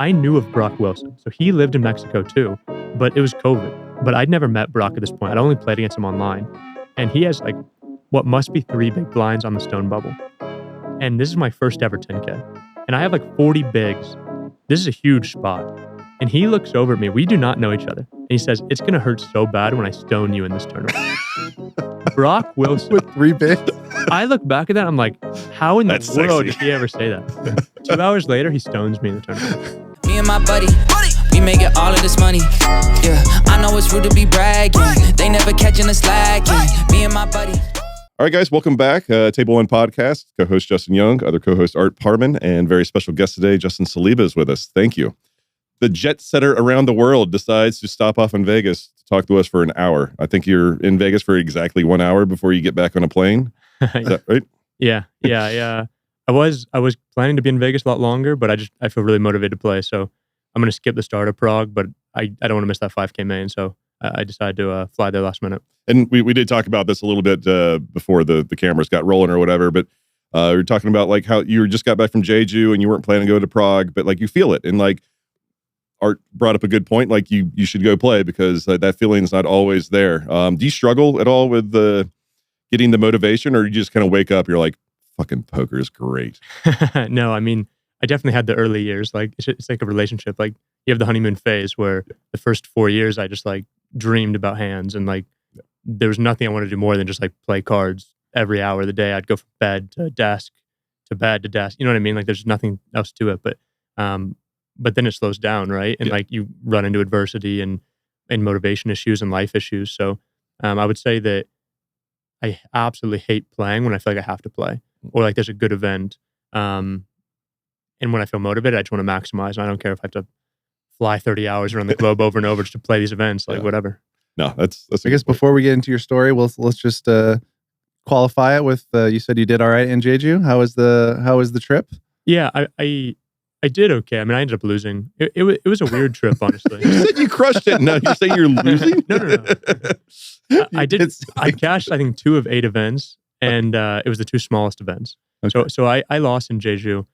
I knew of Brock Wilson. So he lived in Mexico too, but it was COVID. But I'd never met Brock at this point. I'd only played against him online. And he has like what must be 3 big blinds on the stone bubble. And this is my first ever 10K. And I have like 40 bigs. This is a huge spot. And he looks over at me. We do not know each other. And he says, "It's going to hurt so bad when I stone you in this tournament." Brock Wilson. With 3 bigs? I look back at that. I'm like, how in the That's world sexy. did he ever say that? 2 hours later, he stones me in the tournament. Me and my buddy, we making all of this money. Yeah, I know it's rude to be bragging. They never catching us slacking. Me and my buddy. All right, guys, welcome back. Table One Podcast, co-host Justin Young, other co-host Art Parmann, and very special guest today, Justin Saliba is with us. Thank you. The jet setter around the world decides to stop off in Vegas to talk to us for an hour. I think you're in Vegas for exactly 1 hour before you get back on a plane. Is that right? Yeah. I was planning to be in Vegas a lot longer, but I feel really motivated to play. So I'm going to skip the start of Prague, but I don't want to miss that 5K main. So I decided to fly there last minute. And we did talk about this a little bit before the cameras got rolling or whatever, but we were talking about like how you just got back from Jeju and you weren't planning to go to Prague, but like you feel it. And like Art brought up a good point, like you should go play because that feeling's not always there. Do you struggle at all with getting the motivation, or you just kind of wake up, you're like, fucking poker is great? No, I mean, I definitely had the early years. Like it's like a relationship. Like you have the honeymoon phase where the first 4 years I just like dreamed about hands, and like there was nothing I wanted to do more than just like play cards every hour of the day. I'd go from bed to desk to bed to desk. You know what I mean? Like there's nothing else to it. But then it slows down, right? And like you run into adversity and motivation issues and life issues. So I would say that I absolutely hate playing when I feel like I have to play, or like there's a good event. And when I feel motivated, I just want to maximize. I don't care if I have to fly 30 hours around the globe over and over just to play these events, like whatever. No, that's I guess before we get into your story, let's just qualify it with you said you did all right in Jeju. How was the trip? Yeah, I did okay. I mean, I ended up losing. It was a weird trip, honestly. You said you crushed it. No, you're saying you're losing? No. I did. I cashed, I think, 2 of 8 events, and it was the 2 smallest events. Okay. So I lost in Jeju.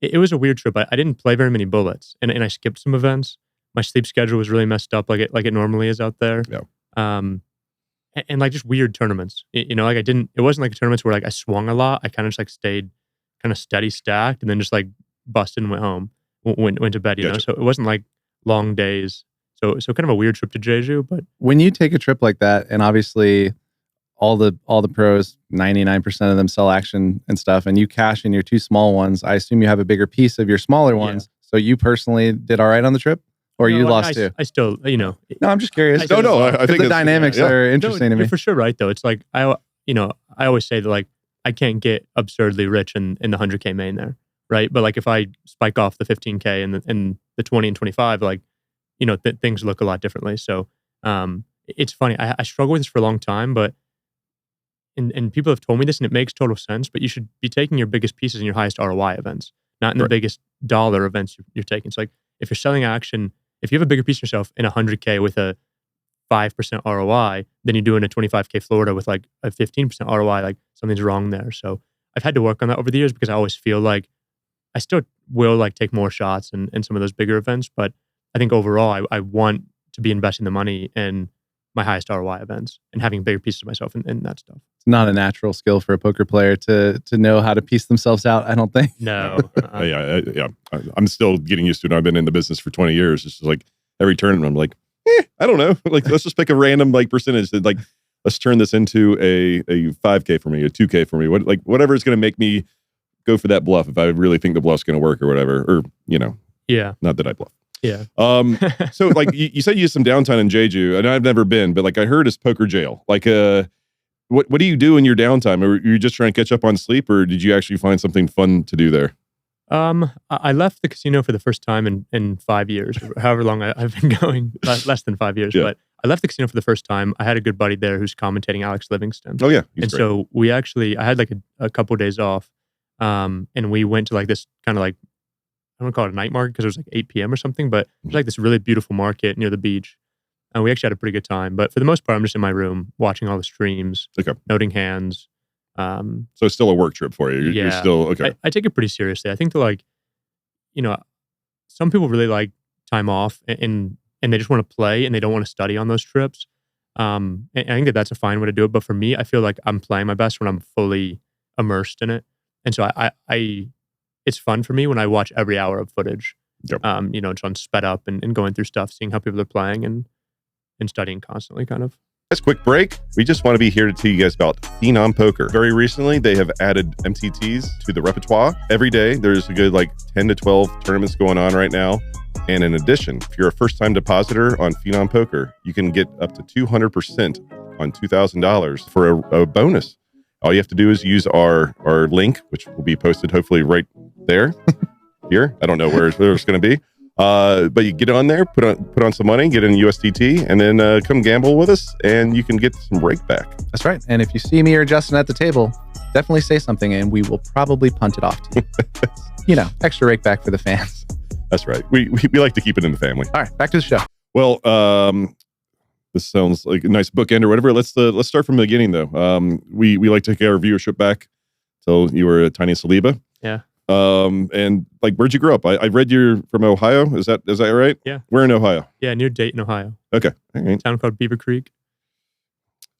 It was a weird trip. I didn't play very many bullets, and I skipped some events. My sleep schedule was really messed up, like it normally is out there. Yeah. And like just weird tournaments. You know, like it wasn't like tournaments where like I swung a lot. I kind of just like stayed kind of steady stacked, and then just like busted and went home, went to bed. You know, so it wasn't like long days. So kind of a weird trip to Jeju. But when you take a trip like that, and obviously all the pros, 99% of them sell action and stuff, and you cash in your 2 small ones, I assume you have a bigger piece of your smaller ones. So you personally did all right on the trip, or you lost too? I still, you know. No, I'm just curious. I think the dynamics are interesting to me. You're for sure right though. It's like I always say that like I can't get absurdly rich in the 100K main there, right? But like if I spike off the 15K and the 20 and 25, like, you know, things look a lot differently. So it's funny. I struggled with this for a long time, but and people have told me this, and it makes total sense. But you should be taking your biggest pieces in your highest ROI events, not in the biggest dollar events you're taking. So like if you're selling action, if you have a bigger piece of yourself in 100K with a 5% ROI, then you're doing a 25K Florida with like a 15% ROI, like something's wrong there. So I've had to work on that over the years because I always feel like I still will like take more shots in some of those bigger events. But I think overall, I want to be investing the money in my highest ROI events and having bigger pieces of myself in that stuff. It's not a natural skill for a poker player to know how to piece themselves out, I don't think. No. I'm still getting used to it. I've been in the business for 20 years. It's just like every tournament, I'm like, I don't know. Like, let's just pick a random like percentage. That, like, let's turn this into a 5K for me, a 2K for me. Whatever is going to make me go for that bluff if I really think the bluff's going to work or whatever. Or, you know. Yeah. Not that I bluff. Yeah. So like you said you had some downtime in Jeju, and I've never been, but like I heard it's poker jail. Like what do you do in your downtime? Are you just trying to catch up on sleep, or did you actually find something fun to do there? I left the casino for the first time in 5 years, however long I've been going, less than 5 years. But I left the casino for the first time. I had a good buddy there who's commentating, Alex Livingston. Oh yeah. And great. So we actually, I had like a couple of days off, and we went to like this kind of like, I don't call it a night market because it was like 8 p.m. or something, but it was like this really beautiful market near the beach. And we actually had a pretty good time. But for the most part, I'm just in my room watching all the streams, noting hands. So it's still a work trip for you. You're still, okay. I take it pretty seriously. I think that like, you know, some people really like time off and they just want to play and they don't want to study on those trips. And I think that that's a fine way to do it. But for me, I feel like I'm playing my best when I'm fully immersed in it. And so I it's fun for me when I watch every hour of footage. Yep. Just on sped up and going through stuff, seeing how people are playing and studying constantly, kind of. Let's quick break. We just want to be here to tell you guys about Phenom Poker. Very recently, they have added MTTs to the repertoire. Every day, there's a good 10 to 12 tournaments going on right now. And in addition, if you're a first-time depositor on Phenom Poker, you can get up to 200% on $2,000 for a bonus. All you have to do is use our link, which will be posted hopefully right there. Here. I don't know where it's going to be. But you get on there, put on some money, get in USDT, and then come gamble with us, and you can get some rake back. That's right. And if you see me or Justin at the table, definitely say something, and we will probably punt it off to you. Extra rake back for the fans. That's right. We like to keep it in the family. All right, back to the show. Well, this sounds like a nice bookend or whatever. Let's start from the beginning, though. We like to take our viewership back till you were a tiny Saliba. Yeah. And where'd you grow up? I read you're from Ohio. Is that right? Yeah. Where in Ohio? Yeah, near Dayton, Ohio. Okay. All right. A town called Beaver Creek.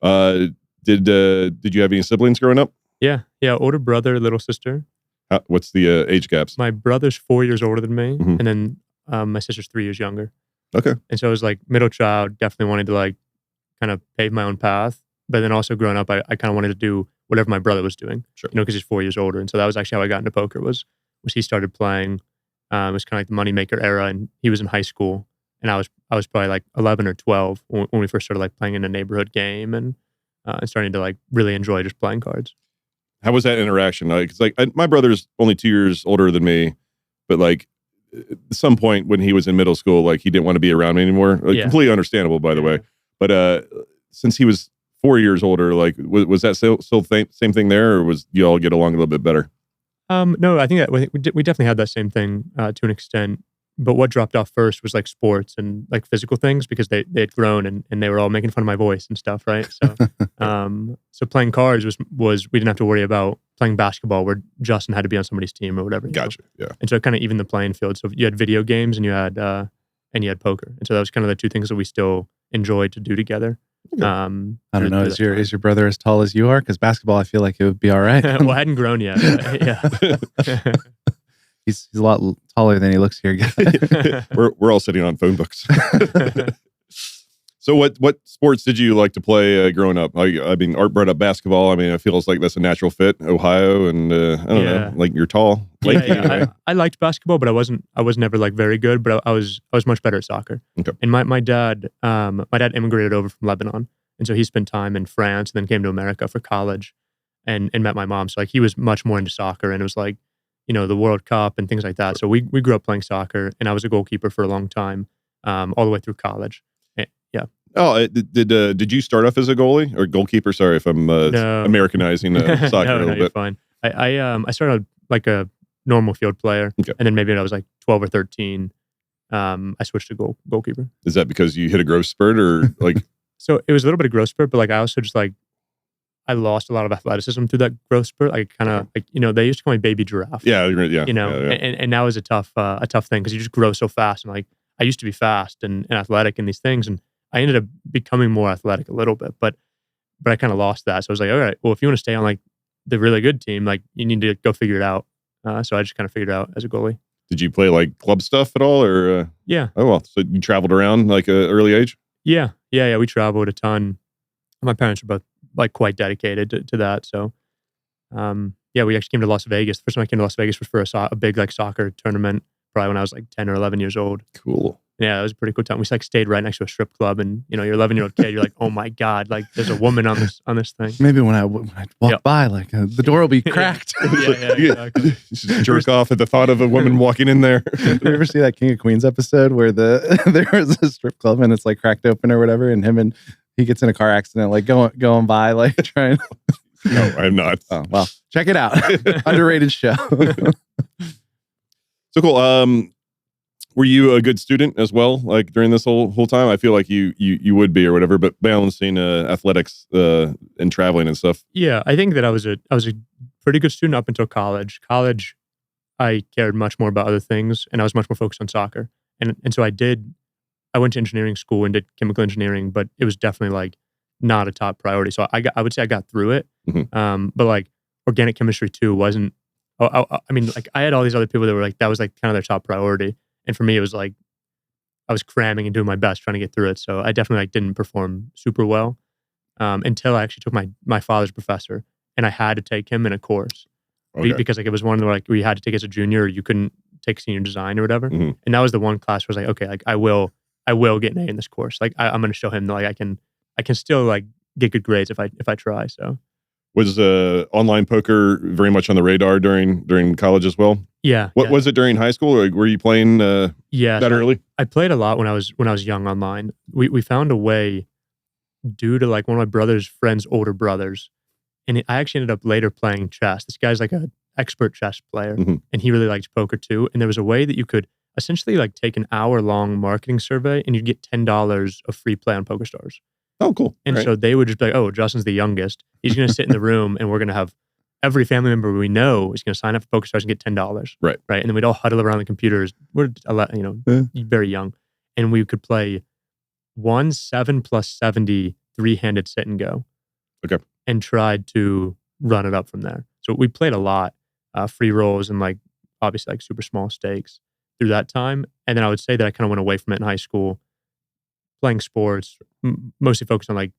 Did you have any siblings growing up? Yeah. Older brother, little sister. What's the age gaps? My brother's 4 years older than me, Mhm. and then my sister's 3 years younger. Okay. And so I was middle child, definitely wanted to kind of pave my own path. But then also growing up, I kind of wanted to do whatever my brother was doing. Sure. Because he's 4 years older. And so that was actually how I got into poker was he started playing. It was kind of the moneymaker era, and he was in high school, and I was probably 11 or 12 when we first started playing in a neighborhood game and starting to really enjoy just playing cards. How was that interaction? Because my brother's only 2 years older than me, but at some point when he was in middle school, he didn't want to be around me anymore. Yeah. Completely understandable, by the way. But since he was 4 years older, was that still same thing there, or was you all get along a little bit better? No, I think that we definitely had that same thing to an extent. But what dropped off first was sports and physical things because they had grown and they were all making fun of my voice and stuff, right? So, so playing cards was we didn't have to worry about playing basketball where Justin had to be on somebody's team or whatever. Gotcha. Yeah. And so it kind of evened the playing field. So you had video games and you had poker, and so that was kind of the two things that we still enjoyed to do together. I don't know. Is your brother as tall as you are? Because basketball, I feel like it would be all right. Well, I hadn't grown yet. Yeah. He's a lot taller than he looks here, guys. We're all sitting on phone books. So what sports did you like to play growing up? I mean, Art brought up basketball. I mean, it feels like that's a natural fit. Ohio, and I don't know, you're tall. I liked basketball, but I was never very good. But I was much better at soccer. Okay. And my dad immigrated over from Lebanon, and so he spent time in France, and then came to America for college, and met my mom. So he was much more into soccer, and it was the World Cup and things like that. So we grew up playing soccer, and I was a goalkeeper for a long time, all the way through college. Yeah. Oh, did you start off as a goalie or goalkeeper? Sorry if I'm Americanizing soccer a little bit. You're fine. I started like a normal field player, okay. And then maybe when I was 12 or 13, I switched to goalkeeper. Is that because you hit a growth spurt or So it was a little bit of growth spurt, but I also just I lost a lot of athleticism through that growth spurt. They used to call me baby giraffe. Yeah. And that was a tough thing because you just grow so fast. And I used to be fast and athletic in these things, and I ended up becoming more athletic a little bit, but I kind of lost that. So I was all right, well, if you want to stay on the really good team, you need to go figure it out. So I just kind of figured it out as a goalie. Did you play club stuff at all, or? Yeah. Oh well, so you traveled around an early age? Yeah. We traveled a ton. My parents were both quite dedicated to that. So, we actually came to Las Vegas. The first time I came to Las Vegas was for a big soccer tournament, probably when I was 10 or 11 years old. Cool. Yeah, it was a pretty cool time. We stayed right next to a strip club, and you're 11-year-old kid. You're oh my god, there's a woman on this thing. Maybe when I walk by, the door will be cracked. Yeah, exactly. Just jerk off at the thought of a woman walking in there. Did you ever see that King of Queens episode where there was a strip club and it's cracked open or whatever, and he gets in a car accident, going by, trying. No, I'm not. Oh well, check it out. Underrated show. So cool. Were you a good student as well? During this whole time, I feel like you would be or whatever. But balancing athletics and traveling and stuff. Yeah, I think that I was a pretty good student up until college. College, I cared much more about other things, and I was much more focused on soccer. And so I went to engineering school and did chemical engineering, but it was definitely like not a top priority. So I would say I got through it. But like organic chemistry too wasn't, I mean, like I had all these other people that were like, that was like kind of their top priority. And for me, it was like, I was cramming and doing my best trying to get through it. So I definitely like didn't perform super well until I actually took my father's professor, and I had to take him in a course because like it was one of the like where you had to take as a junior, or you couldn't take senior design or whatever. And that was the one class where I was like, okay, like I will get an A in this course. Like I'm going to show him that like I can still like get good grades if I try. So was online poker very much on the radar during college as well? Yeah. What was it during high school, or were you playing that early? I played a lot when I was young online. We found a way due to like one of my brother's friend's older brothers, and I actually ended up later playing chess. This guy's like an expert chess player, and he really liked poker too. And there was a way that you could essentially like take an hour-long marketing survey, and you'd get $10 of free play on PokerStars. Oh, cool. And so they would just be like, oh, Justin's the youngest. He's going to sit in the room, and we're going to have every family member we know is going to sign up for PokerStars and get $10. Right. And then we'd all huddle around the computers. We're very young, and we could play 7 plus 70 three-handed sit and go. Okay. And tried to run it up from there. So we played a lot, free rolls and like obviously like super small stakes through that time. And then I would say that I kind of went away from it in high school, playing sports, mostly focused on like,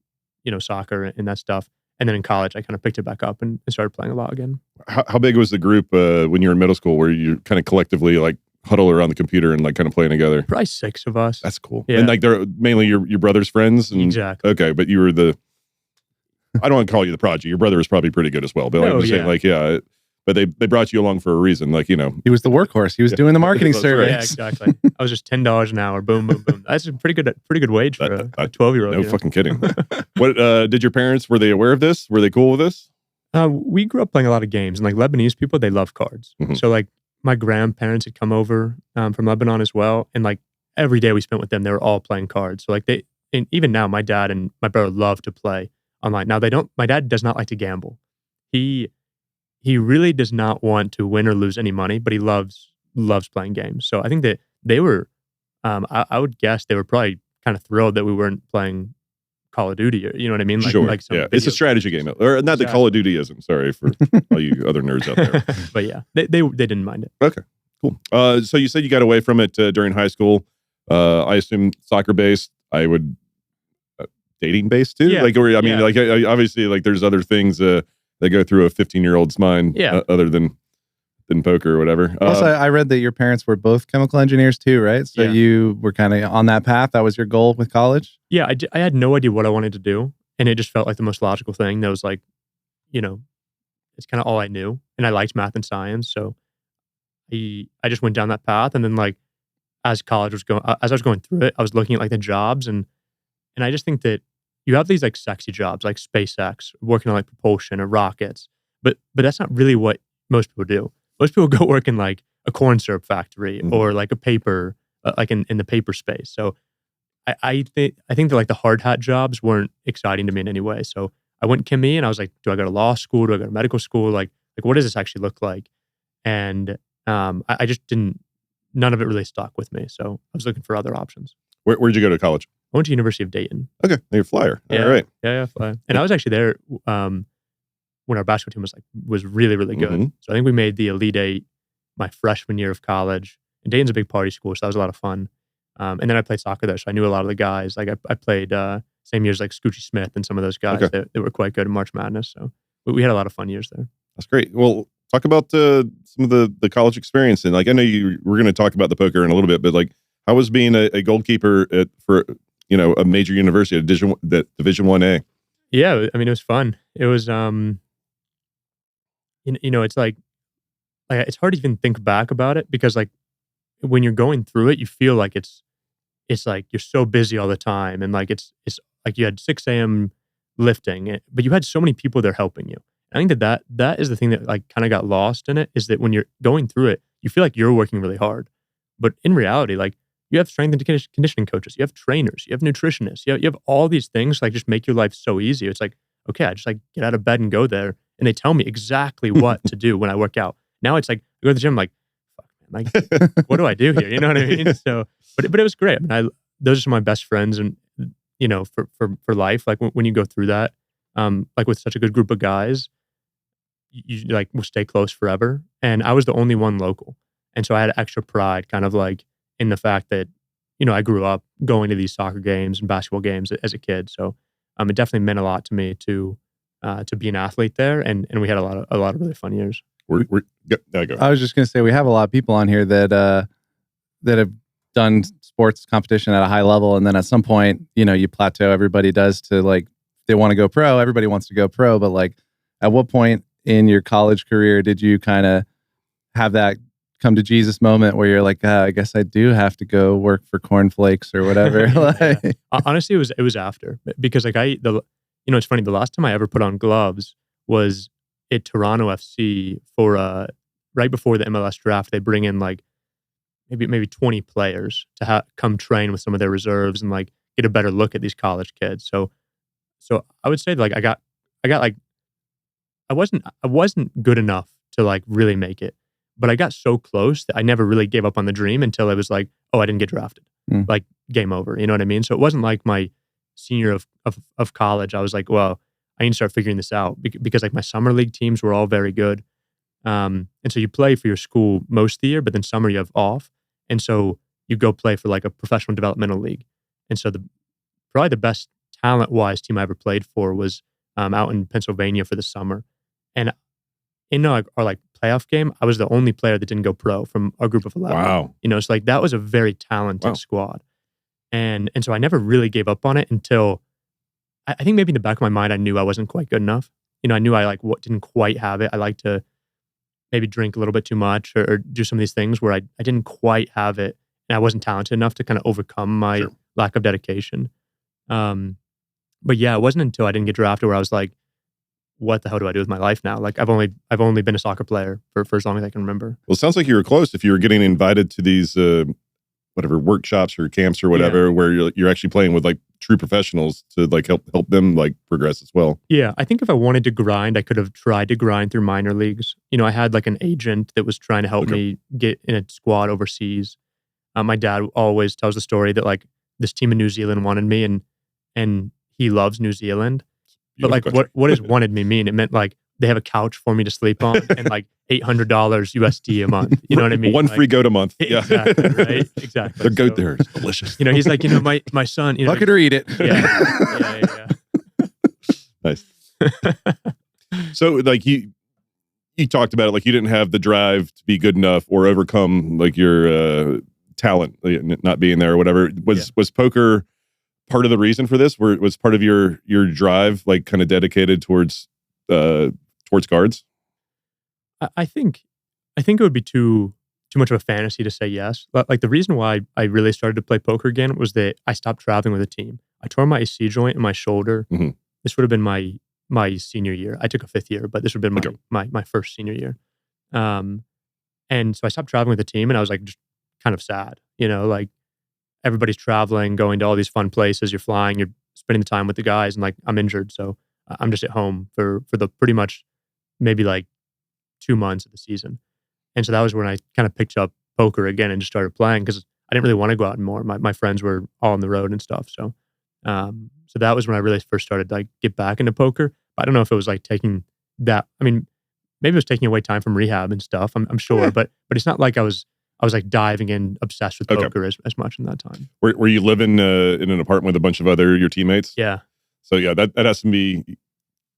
soccer and that stuff. And then in college, I kind of picked it back up and started playing a lot again. How big was the group when you were in middle school, where you kind of collectively like huddle around the computer and like kind of playing together? Probably 6 of us. That's cool. Yeah. And like they're mainly your brother's friends? Exactly. Okay, but you were I don't want to call you the prodigy. Your brother was probably pretty good as well. But I'm just saying like, but they brought you along for a reason. Like, he was the workhorse. He was doing the marketing surveys. Yeah, exactly. I was just $10 an hour. Boom, boom, boom. That's a pretty good wage for a 12-year-old. No fucking kidding. What did your parents, were they aware of this? Were they cool with this? We grew up playing a lot of games, and like Lebanese people, they love cards. So like my grandparents had come over from Lebanon as well, and like every day we spent with them, they were all playing cards. So like and even now, my dad and my brother love to play online. Now my dad does not like to gamble. He really does not want to win or lose any money, but he loves playing games. So I think that they were, I would guess they were probably kind of thrilled that we weren't playing Call of Duty, or, you know what I mean? Like, sure. Like it's a strategy game. Or not that Call of Duty isn't. Sorry for all you other nerds out there. But yeah, they didn't mind it. Okay, cool. So you said you got away from it during high school. I assume soccer-based. I would... dating-based too? Yeah. Like, like obviously like there's other things that go through a 15-year-old's mind other than poker or whatever. Also, I read that your parents were both chemical engineers too, right? So you were kind of on that path. That was your goal with college? Yeah, I had no idea what I wanted to do, and it just felt like the most logical thing. That was like, it's kind of all I knew, and I liked math and science, so I just went down that path. And then like as I was going through it, I was looking at like the jobs, and I just think that you have these like sexy jobs like SpaceX, working on like propulsion or rockets, but that's not really what most people do. Most people go work in like a corn syrup factory or like a paper, like in the paper space. So I think that like the hard hat jobs weren't exciting to me in any way. So I went Chem E, and I was like, do I go to law school? Do I go to medical school? Like what does this actually look like? And I just didn't. None of it really stuck with me. So I was looking for other options. Where'd you go to college? I went to University of Dayton. Okay, you're a flyer. Yeah, all right. Yeah, flyer. And I was actually there when our basketball team was really, really good. So I think we made the Elite Eight my freshman year of college. And Dayton's a big party school, so that was a lot of fun. And then I played soccer there, so I knew a lot of the guys. Like I played same years like Scoochie Smith and some of those guys that were quite good in March Madness. So we had a lot of fun years there. That's great. Well, talk about some of the college experience. And like I know we're going to talk about the poker in a little bit, but like how was being a goalkeeper for a major university, a Division 1A? Yeah, I mean it was fun. It was it's like it's hard to even think back about it, because like when you're going through it, you feel like it's like you're so busy all the time, and like it's like you had 6 a.m. lifting, but you had so many people there helping you. I think that is the thing that like kind of got lost in it, is that when you're going through it, you feel like you're working really hard, but in reality, like you have strength and conditioning coaches, you have trainers, you have nutritionists, you have all these things like just make your life so easy. It's like, okay, I just like get out of bed and go there, and they tell me exactly what to do when I work out. Now it's like I go to the gym, like Like, what do I do here? You know what I mean? So, but it was great. I mean, those are my best friends, and for life. Like when you go through that, like with such a good group of guys, you like will stay close forever. And I was the only one local, and so I had extra pride, kind of like in the fact that I grew up going to these soccer games and basketball games as a kid. So it definitely meant a lot to me to be an athlete there, and we had a lot of really fun years. Go. I was just going to say we have a lot of people on here that have done sports competition at a high level, and then at some point, you plateau. Everybody does to like they want to go pro. Everybody wants to go pro, but like, at what point in your college career did you kind of have that come to Jesus moment where you're like, I guess I do have to go work for cornflakes or whatever? Yeah. Honestly, it was after, because like it's funny. The last time I ever put on gloves was at Toronto FC for right before the MLS draft. They bring in like maybe 20 players to come train with some of their reserves and like get a better look at these college kids. So I would say like I got like I wasn't good enough to like really make it, but I got so close that I never really gave up on the dream until it was like, oh, I didn't get drafted. Like game over. You know what I mean? So it wasn't like my senior of college. I was like, well, I need to start figuring this out because like my summer league teams were all very good. And so you play for your school most of the year, but then summer you have off. And so you go play for like a professional developmental league. And so probably the best talent-wise team I ever played for was out in Pennsylvania for the summer. And in our like playoff game, I was the only player that didn't go pro from our group of 11. Wow. So like that was a very talented squad. And so I never really gave up on it until I think maybe in the back of my mind, I knew I wasn't quite good enough. I knew I like didn't quite have it. I like to maybe drink a little bit too much or do some of these things where I didn't quite have it. And I wasn't talented enough to kind of overcome my lack of dedication. But yeah, it wasn't until I didn't get drafted where I was like, what the hell do I do with my life now? Like I've only been a soccer player for as long as I can remember. Well, it sounds like you were close if you were getting invited to these whatever workshops or camps or whatever, where you're actually playing with like true professionals to like help them like progress as well. Yeah, I think if I wanted to grind, I could have tried to grind through minor leagues. I had like an agent that was trying to help me get in a squad overseas. My dad always tells the story that like this team in New Zealand wanted me, and he loves New Zealand. But like, what does wanted me mean? It meant like they have a couch for me to sleep on and like $800 USD a month. You know what I mean? One like, free go to month. Exactly, right? Exactly. Their goat there is delicious. He's like, my son. Bucket or eat it. Yeah. Nice. So like you talked about it, like you didn't have the drive to be good enough or overcome like your talent not being there or whatever. Was poker part of the reason for this? Was part of your drive like kind of dedicated towards cards? I think it would be too much of a fantasy to say yes. Like the reason why I really started to play poker again was that I stopped traveling with a team. I tore my AC joint in my shoulder. Mm-hmm. This would have been my senior year. I took a fifth year, but this would have been my first senior year. And so I stopped traveling with a team, and I was like just kind of sad. Like everybody's traveling, going to all these fun places. You're flying, you're spending the time with the guys, and like I'm injured, so I'm just at home for the pretty much maybe like 2 months of the season. And so that was when I kind of picked up poker again and just started playing because I didn't really want to go out anymore. My friends were all on the road and stuff. So so that was when I really first started to like get back into poker. But I don't know if it was like taking that. I mean, maybe it was taking away time from rehab and stuff. I'm sure, but it's not like I was like diving in, obsessed with poker as much in that time. Were you living in an apartment with a bunch of your teammates? Yeah. So yeah, that has to be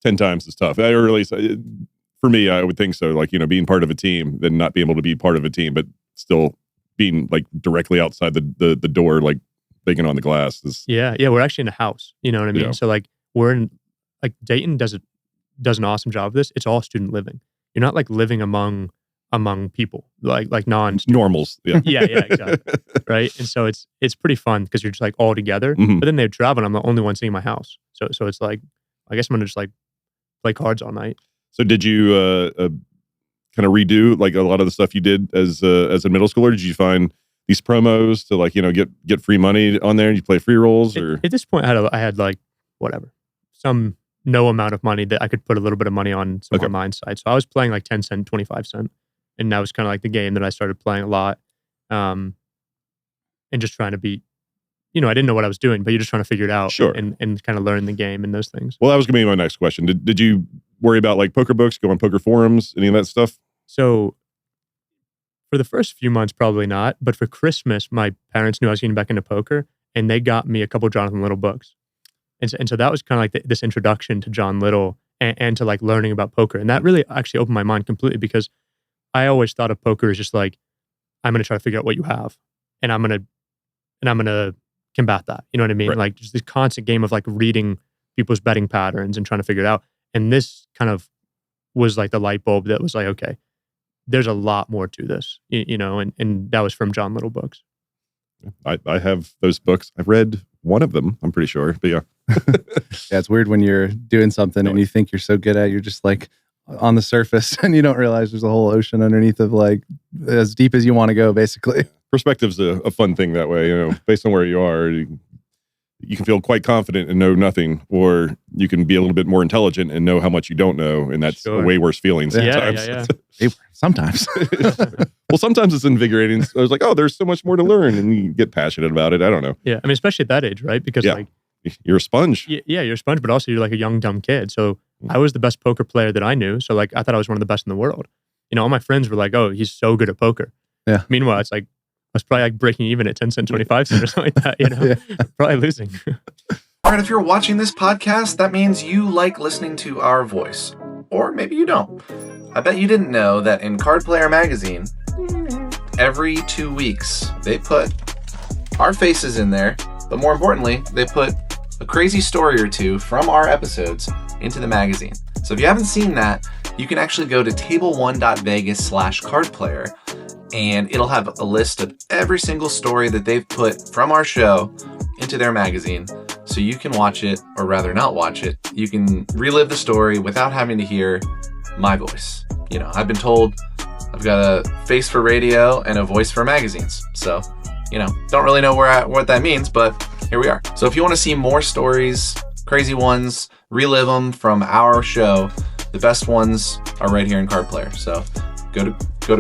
10 times as tough. Or at least for me, I would think so. Like, being part of a team, then not being able to be part of a team, but still being like directly outside the door, like banging on the glass. Yeah. We're actually in a house. You know what I mean? Yeah. So like we're in, like Dayton does an awesome job of this. It's all student living. You're not like living among people, like normals. Yeah. yeah, exactly. Right. And so it's pretty fun because you're just like all together. Mm-hmm. But then they travel and I'm the only one seeing my house. So it's like, I guess I'm gonna just like play cards all night. So did you kind of redo like a lot of the stuff you did as a middle schooler? Did you find these promos to like, get free money on there and you play free rolls? Or at this point I had like whatever, no amount of money that I could put a little bit of money on some online sites. So I was playing like 10 cent, 25 cent. And that was kind of like the game that I started playing a lot. And just trying to be, I didn't know what I was doing, but you're just trying to figure it out Sure. and kind of learn the game and those things. Well, that was going to be my next question. Did you worry about like poker books, go on poker forums, any of that stuff? So for the first few months, probably not. But for Christmas, my parents knew I was getting back into poker, and they got me a couple Jonathan Little books. And so that was kind of like this introduction to John Little and to like learning about poker. And that really actually opened my mind completely, because I always thought of poker as just like, I'm going to try to figure out what you have, and I'm going to combat that. You know what I mean? Right. Like just this constant game of like reading people's betting patterns and trying to figure it out. And this kind of was like the light bulb that was like, okay, there's a lot more to this, and that was from John Little books. I have those books. I've read one of them, I'm pretty sure. But yeah. Yeah, it's weird when you're doing something and you think you're so good at it, you're just like on the surface and you don't realize there's a whole ocean underneath of like as deep as you want to go, basically. Perspective's a fun thing that way, based on where you are. You can feel quite confident and know nothing, or you can be a little bit more intelligent and know how much you don't know, and that's a way worse feeling sometimes. Yeah. Sometimes. Well, sometimes it's invigorating. I was like, oh, there's so much more to learn, and you get passionate about it. I don't know. Yeah, I mean, especially at that age, right? Because like you're a sponge. Yeah, you're a sponge, but also you're like a young, dumb kid. So I was the best poker player that I knew. So like I thought I was one of the best in the world. All my friends were like, oh, he's so good at poker. Yeah. Meanwhile, it's like, I was probably like breaking even at 10 cent, 25 cent or something like that, Yeah. Probably losing. All right, if you're watching this podcast, that means you like listening to our voice. Or maybe you don't. I bet you didn't know that in Card Player Magazine, every 2 weeks, they put our faces in there, but more importantly, they put a crazy story or two from our episodes into the magazine. So if you haven't seen that, you can actually go to table1.vegas/cardplayer, and it'll have a list of every single story that they've put from our show into their magazine. So you can watch it, or rather not watch it. You can relive the story without having to hear my voice. I've been told I've got a face for radio and a voice for magazines. So, don't really know what that means, but here we are. So if you want to see more stories, crazy ones, relive them from our show, the best ones are right here in Card Player. So go to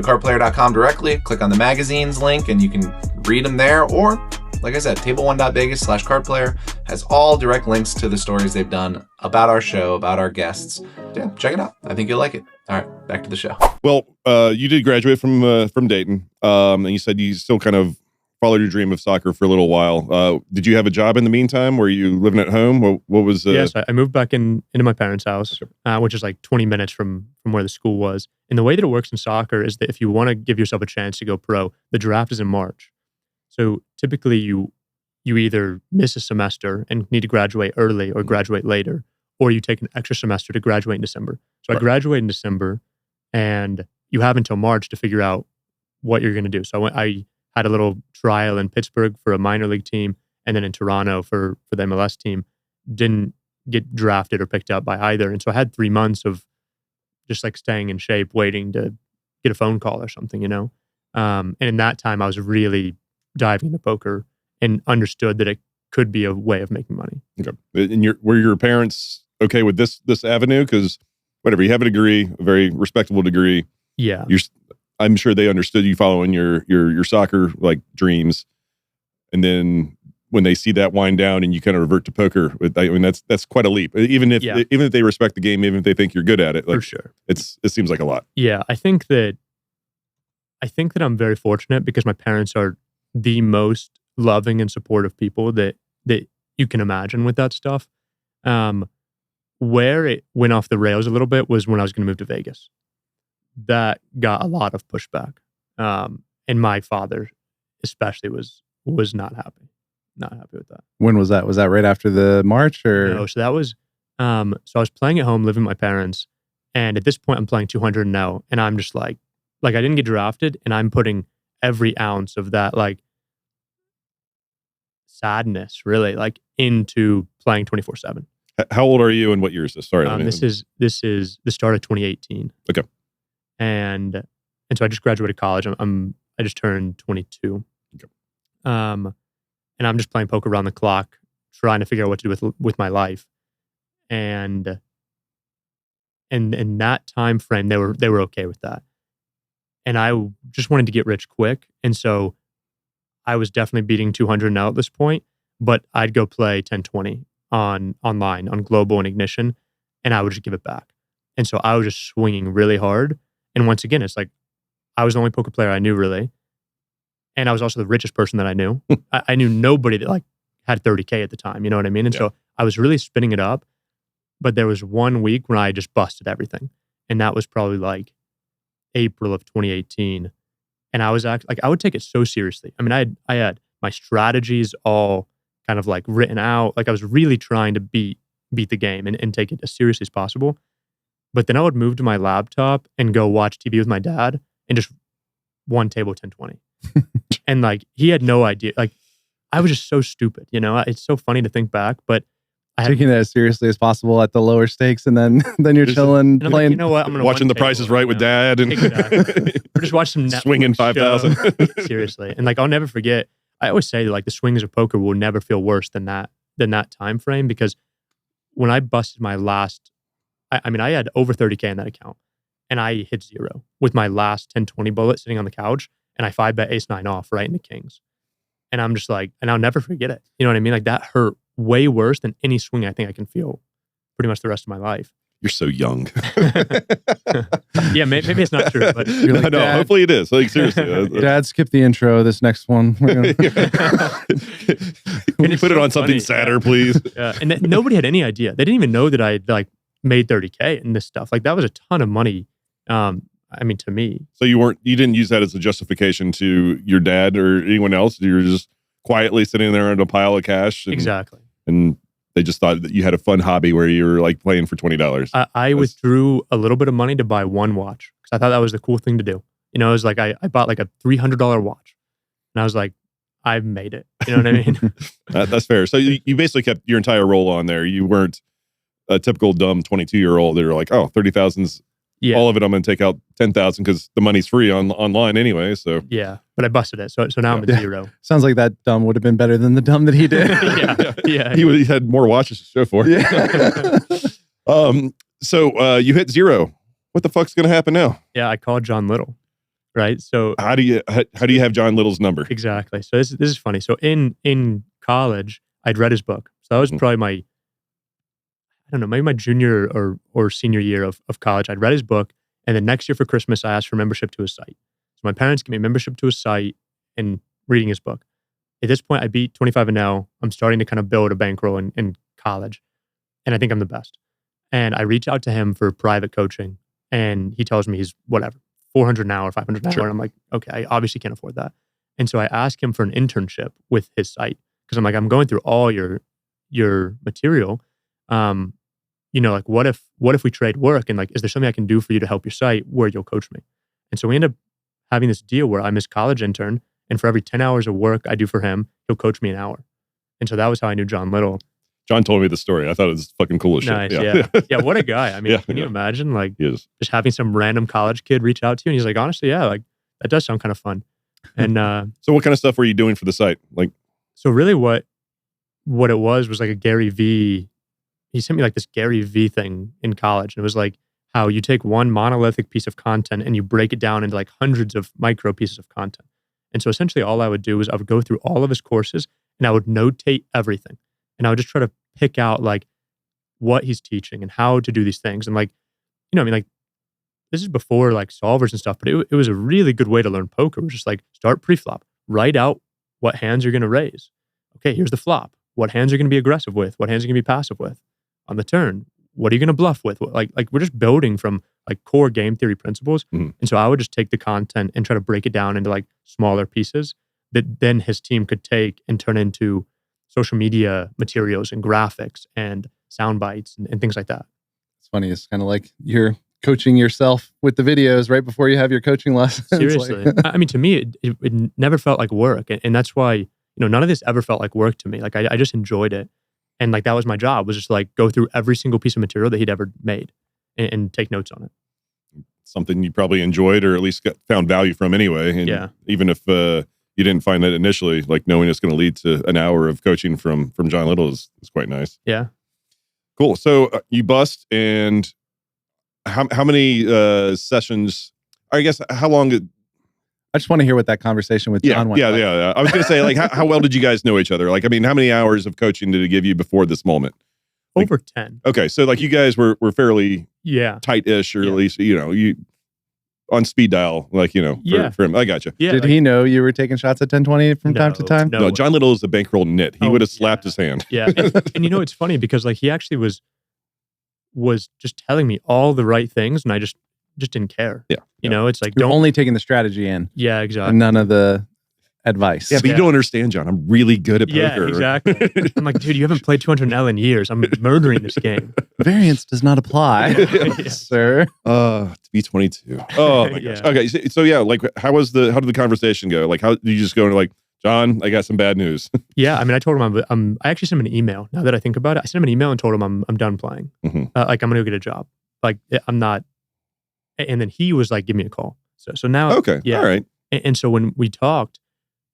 cardplayer.com directly, click on the magazines link, and you can read them there. Or, like I said, table1.vegas/cardplayer has all direct links to the stories they've done about our show, about our guests. Yeah, check it out. I think you'll like it. All right, back to the show. Well, you did graduate from Dayton, and you said you still kind of followed your dream of soccer for a little while. Did you have a job in the meantime? Were you living at home? What was? Yes, I moved back into my parents' house, which is like 20 minutes from where the school was. And the way that it works in soccer is that if you want to give yourself a chance to go pro, the draft is in March. So typically you either miss a semester and need to graduate early or graduate later, or you take an extra semester to graduate in December. So I graduated in December, and you have until March to figure out what you're going to do. So I had a little trial in Pittsburgh for a minor league team, and then in Toronto for the MLS team. Didn't get drafted or picked up by either. And so I had 3 months of just like staying in shape, waiting to get a phone call or something, And in that time, I was really diving into poker and understood that it could be a way of making money. Okay. And were your parents okay with this avenue? Because whatever, you have a degree, a very respectable degree. Yeah. I'm sure they understood you following your soccer like dreams, and then when they see that wind down and you kind of revert to poker, that's quite a leap. Even if they respect the game, even if they think you're good at it, like, for sure, it seems like a lot. Yeah, I think that I'm very fortunate because my parents are the most loving and supportive people that you can imagine with that stuff. Where it went off the rails a little bit was when I was going to move to Vegas. That got a lot of pushback. And my father especially was not happy with that. When was that? Was that right after the March or? No, so that was, so I was playing at home, living with my parents. And at this point I'm playing 200 now. And I'm just like I didn't get drafted, and I'm putting every ounce of that like sadness really like into playing 24/7. How old are you and what year is this? Sorry. This is the start of 2018. Okay. And so I just graduated college. I just turned 22. Okay. And I'm just playing poker around the clock, trying to figure out what to do with my life. And in that time frame, they were okay with that. and I just wanted to get rich quick. And so I was definitely beating 200 now at this point, but I'd go play 1020 online on Global and Ignition, and I would just give it back. And so I was just swinging really hard. And once again, it's like I was the only poker player I knew really. And I was also the richest person that I knew. I knew nobody that like had 30K at the time. You know what I mean? And so I was really spinning it up. But there was one week when I just busted everything. And that was probably like April of 2018. And I was I would take it so seriously. I mean, I had my strategies all kind of like written out. Like I was really trying to beat the game and take it as seriously as possible. But then I would move to my laptop and go watch TV with my dad and just one table 1020. And like he had no idea. Like I was just so stupid, you know. It's so funny to think back, but taking that as seriously as possible at the lower stakes, and then you're chilling, playing. Like, you know what? I'm gonna watching The Price is Right with Dad, and or just watch some Netflix swinging 5,000. Seriously, and like I'll never forget. I always say that like the swings of poker will never feel worse than that time frame, because when I busted my last, I mean I had over 30K in that account, and I hit zero with my last 1020 bullet sitting on the couch, and I 5-bet ace-9 off right into kings, and I'm just like, and I'll never forget it. You know what I mean? Like that hurt way worse than any swing I think I can feel pretty much the rest of my life. You're so young. Yeah, maybe it's not true, but you're like, no, hopefully it is. Like seriously, Dad, skip the intro. This next one, can you put it on something sadder, please? Yeah, and nobody had any idea. They didn't even know that I like made 30K in this stuff. Like that was a ton of money. I mean, to me. So you didn't use that as a justification to your dad or anyone else. You were just quietly sitting there on a pile of cash. Exactly. And they just thought that you had a fun hobby where you were like playing for $20. I withdrew a little bit of money to buy one watch because I thought that was the cool thing to do. You know, it was like I bought like a $300 watch, and I was like, I've made it. You know what I mean? That's fair. So you basically kept your entire roll on there. You weren't a typical dumb 22-year-old. They were like, oh, 30,000's all of it. I'm going to take out 10,000 because the money's free online anyway. So yeah, but I busted it. So now I'm at zero. Sounds like that dumb would have been better than the dumb that he did. Yeah. He had more watches to show for it. Yeah. So you hit zero. What the fuck's going to happen now? Yeah, I called John Little. Right. So how do you have John Little's number? Exactly. So this is funny. So in college, I'd read his book. So that was probably my, I don't know, maybe my junior or senior year of college. I'd read his book, and then next year for Christmas, I asked for membership to his site. So my parents gave me membership to his site and reading his book. At this point, I beat 25-0. I'm starting to kind of build a bankroll in college, and I think I'm the best. And I reach out to him for private coaching, and he tells me he's whatever, $400 an hour, $500 an hour. Sure. And I'm like, okay, I obviously can't afford that. And so I ask him for an internship with his site, because I'm like, I'm going through all your material. You know, like what if we trade work, and like, is there something I can do for you to help your site where you'll coach me? And so we end up having this deal where I'm his college intern, and for every 10 hours of work I do for him, he'll coach me an hour. And so that was how I knew John Little. John told me the story. I thought it was fucking cool as Nice, shit. yeah. What a guy. I mean, can you imagine like just having some random college kid reach out to you, and he's like, honestly, yeah, like that does sound kind of fun. And so what kind of stuff were you doing for the site? Like, so really what it was like a Gary V. He sent me like this Gary V thing in college, and it was like how you take one monolithic piece of content and you break it down into like hundreds of micro pieces of content. And so essentially all I would do is I would go through all of his courses, and I would notate everything. And I would just try to pick out like what he's teaching and how to do these things. And like, you know, I mean, like this is before like solvers and stuff, but it was a really good way to learn poker. It was just like start pre-flop, write out what hands you're going to raise. Okay, here's the flop. What hands are going to be aggressive with? What hands are going to be passive with? On the turn, what are you going to bluff with? Like we're just building from like core game theory principles. Mm-hmm. And so I would just take the content and try to break it down into like smaller pieces that then his team could take and turn into social media materials and graphics and sound bites and things like that. It's funny. It's kind of like you're coaching yourself with the videos right before you have your coaching lessons. Seriously. Like, I mean, to me, it never felt like work. And that's why, you know, none of this ever felt like work to me. Like I just enjoyed it. And like, that was my job, was just like go through every single piece of material that he'd ever made and take notes on it. Something you probably enjoyed, or at least found value from anyway. And even if you didn't find that initially, like knowing it's going to lead to an hour of coaching from John Little is quite nice. Yeah. Cool. So you bust, and how many sessions? I guess how long? I just want to hear what that conversation with John went like. Yeah. I was going to say, like, how well did you guys know each other? Like, I mean, how many hours of coaching did it give you before this moment? Like, Over 10. Okay, so like you guys were fairly tight-ish, or at least you on speed dial, like for him. I got you. Yeah, did he know you were taking shots at 10-20 from time to time? No, John Little is a bankroll nit. He would have slapped his hand. Yeah, and it's funny because like he actually was just telling me all the right things, and I just didn't care. Yeah, it's like you're only taking the strategy in. Yeah, exactly. And none of the advice. Yeah, but you don't understand, John. I'm really good at poker. Yeah, exactly. I'm like, dude, you haven't played 200L in years. I'm murdering this game. Variance does not apply, sir. To be 22. Oh my gosh. Okay, so yeah, like how did the conversation go? Like, how did you just go and like, John, I got some bad news? Yeah, I mean, I told him I actually sent him an email. Now that I think about it, I sent him an email and told him I'm done playing. Mm-hmm. Like I'm gonna go get a job. Like I'm not. And then he was like, give me a call. So now, okay, all right. And so when we talked,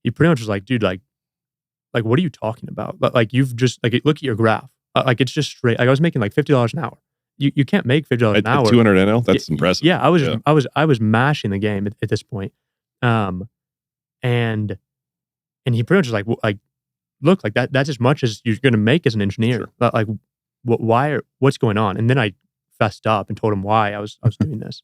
he pretty much was like, dude, like what are you talking about? Like you've just like look at your graph. Like it's just straight. Like I was making like $50 an hour. You can't make $50 an hour. 200 NL. That's impressive. Yeah, I was mashing the game at this point. And he pretty much was like look, like that's as much as you're going to make as an engineer. Sure. Like what's going on? And then I fessed up and told him why I was doing this.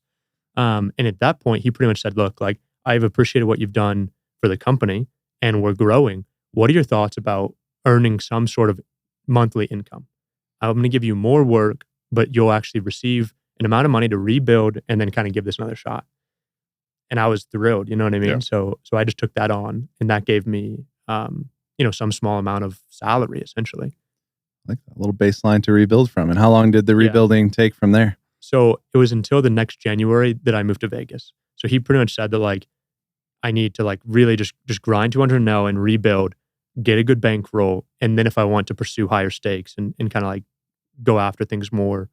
And at that point, he pretty much said, look, like I've appreciated what you've done for the company and we're growing. What are your thoughts about earning some sort of monthly income? I'm going to give you more work, but you'll actually receive an amount of money to rebuild and then kind of give this another shot. And I was thrilled, you know what I mean? Yeah. So I just took that on, and that gave me, some small amount of salary essentially. Like a little baseline to rebuild from. And how long did the rebuilding take from there? So it was until the next January that I moved to Vegas. So he pretty much said that like, I need to like really just grind 200 now and rebuild, get a good bankroll. And then if I want to pursue higher stakes and kind of like go after things more,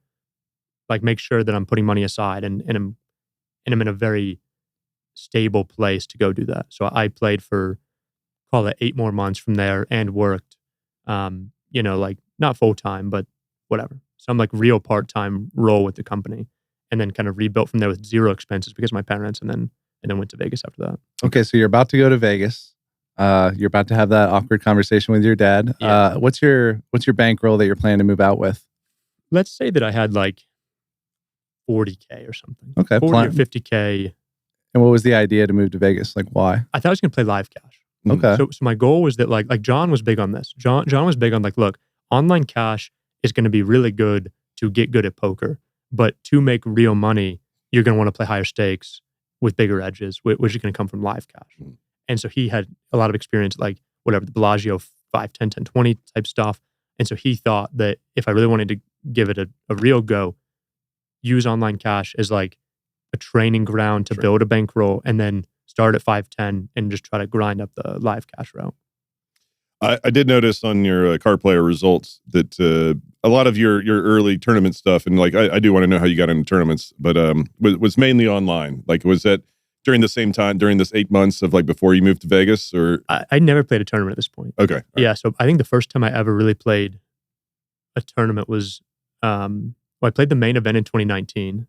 like make sure that I'm putting money aside and I'm in a very stable place to go do that. So I played for, call it 8 more months from there and worked, like not full time, but whatever. Some like real part-time role with the company, and then kind of rebuilt from there with 0 expenses because of my parents, and then went to Vegas after that. Okay, so you're about to go to Vegas. You're about to have that awkward conversation with your dad. Yeah. What's your bankroll that you're planning to move out with? Let's say that I had like 40K or something. Okay, 40 or 50K. And what was the idea to move to Vegas? Like, why? I thought I was going to play live cash. Okay. So my goal was that like John was big on this. John was big on like, look, online cash is going to be really good to get good at poker, but to make real money, you're going to want to play higher stakes with bigger edges, which is going to come from live cash. Mm. And so he had a lot of experience, like whatever, the Bellagio 5, 10, 10, 20 type stuff. And so he thought that if I really wanted to give it a real go, use online cash as like a training ground to build a bankroll, and then start at 5-10 and just try to grind up the live cash route. I did notice on your card player results that a lot of your early tournament stuff, and like I do want to know how you got into tournaments, but was mainly online. Like, was that during the same time, during this 8 months of like before you moved to Vegas, or? I never played a tournament at this point. Okay. Right. Yeah. So I think the first time I ever really played a tournament was, I played the main event in 2019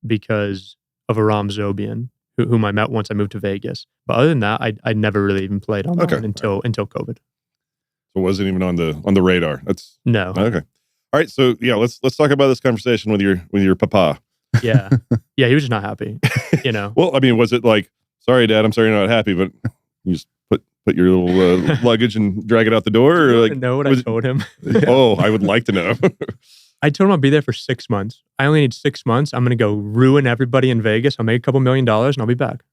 because of Aram Zobian, whom I met once I moved to Vegas. But other than that, I never really even played online until COVID. So it wasn't even on the radar. That's no. Okay. All right. So yeah, let's talk about this conversation with your papa. Yeah. Yeah, he was just not happy, Well, I mean, was it like, sorry, Dad, I'm sorry you're not happy, but you just put your little luggage and drag it out the door? Or like, know what I told him? Oh, I would like to know. I told him I'll be there for 6 months. I only need 6 months. I'm going to go ruin everybody in Vegas. I'll make a couple $1 million and I'll be back.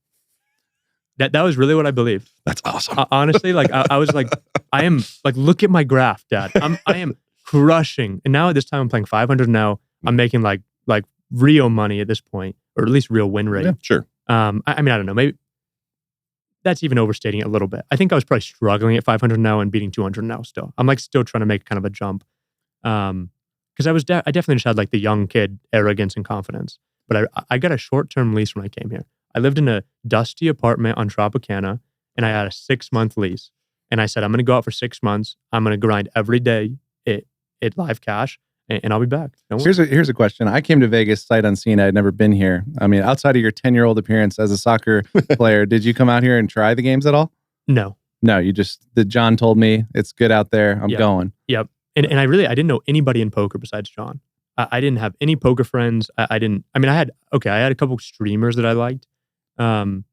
That was really what I believed. That's awesome. Honestly, like I was like, I am like, look at my graph, Dad. I am crushing. And now at this time I'm playing 500 now. I'm making like real money at this point, or at least real win rate. Yeah, sure. I mean, I don't know. Maybe that's even overstating it a little bit. I think I was probably struggling at 500 now and beating 200 now still. I'm like still trying to make kind of a jump. Because I definitely just had like the young kid arrogance and confidence. But I got a short-term lease when I came here. I lived in a dusty apartment on Tropicana, and I had a 6-month lease. And I said, I'm going to go out for 6 months. I'm going to grind every day at live cash, and I'll be back. Don't worry. Here's a question. I came to Vegas sight unseen. I had never been here. I mean, outside of your 10-year-old appearance as a soccer player, did you come out here and try the games at all? No. You just, John told me it's good out there. I'm going. Yep. And I didn't know anybody in poker besides John. I didn't have any poker friends. I had a couple streamers that I liked, that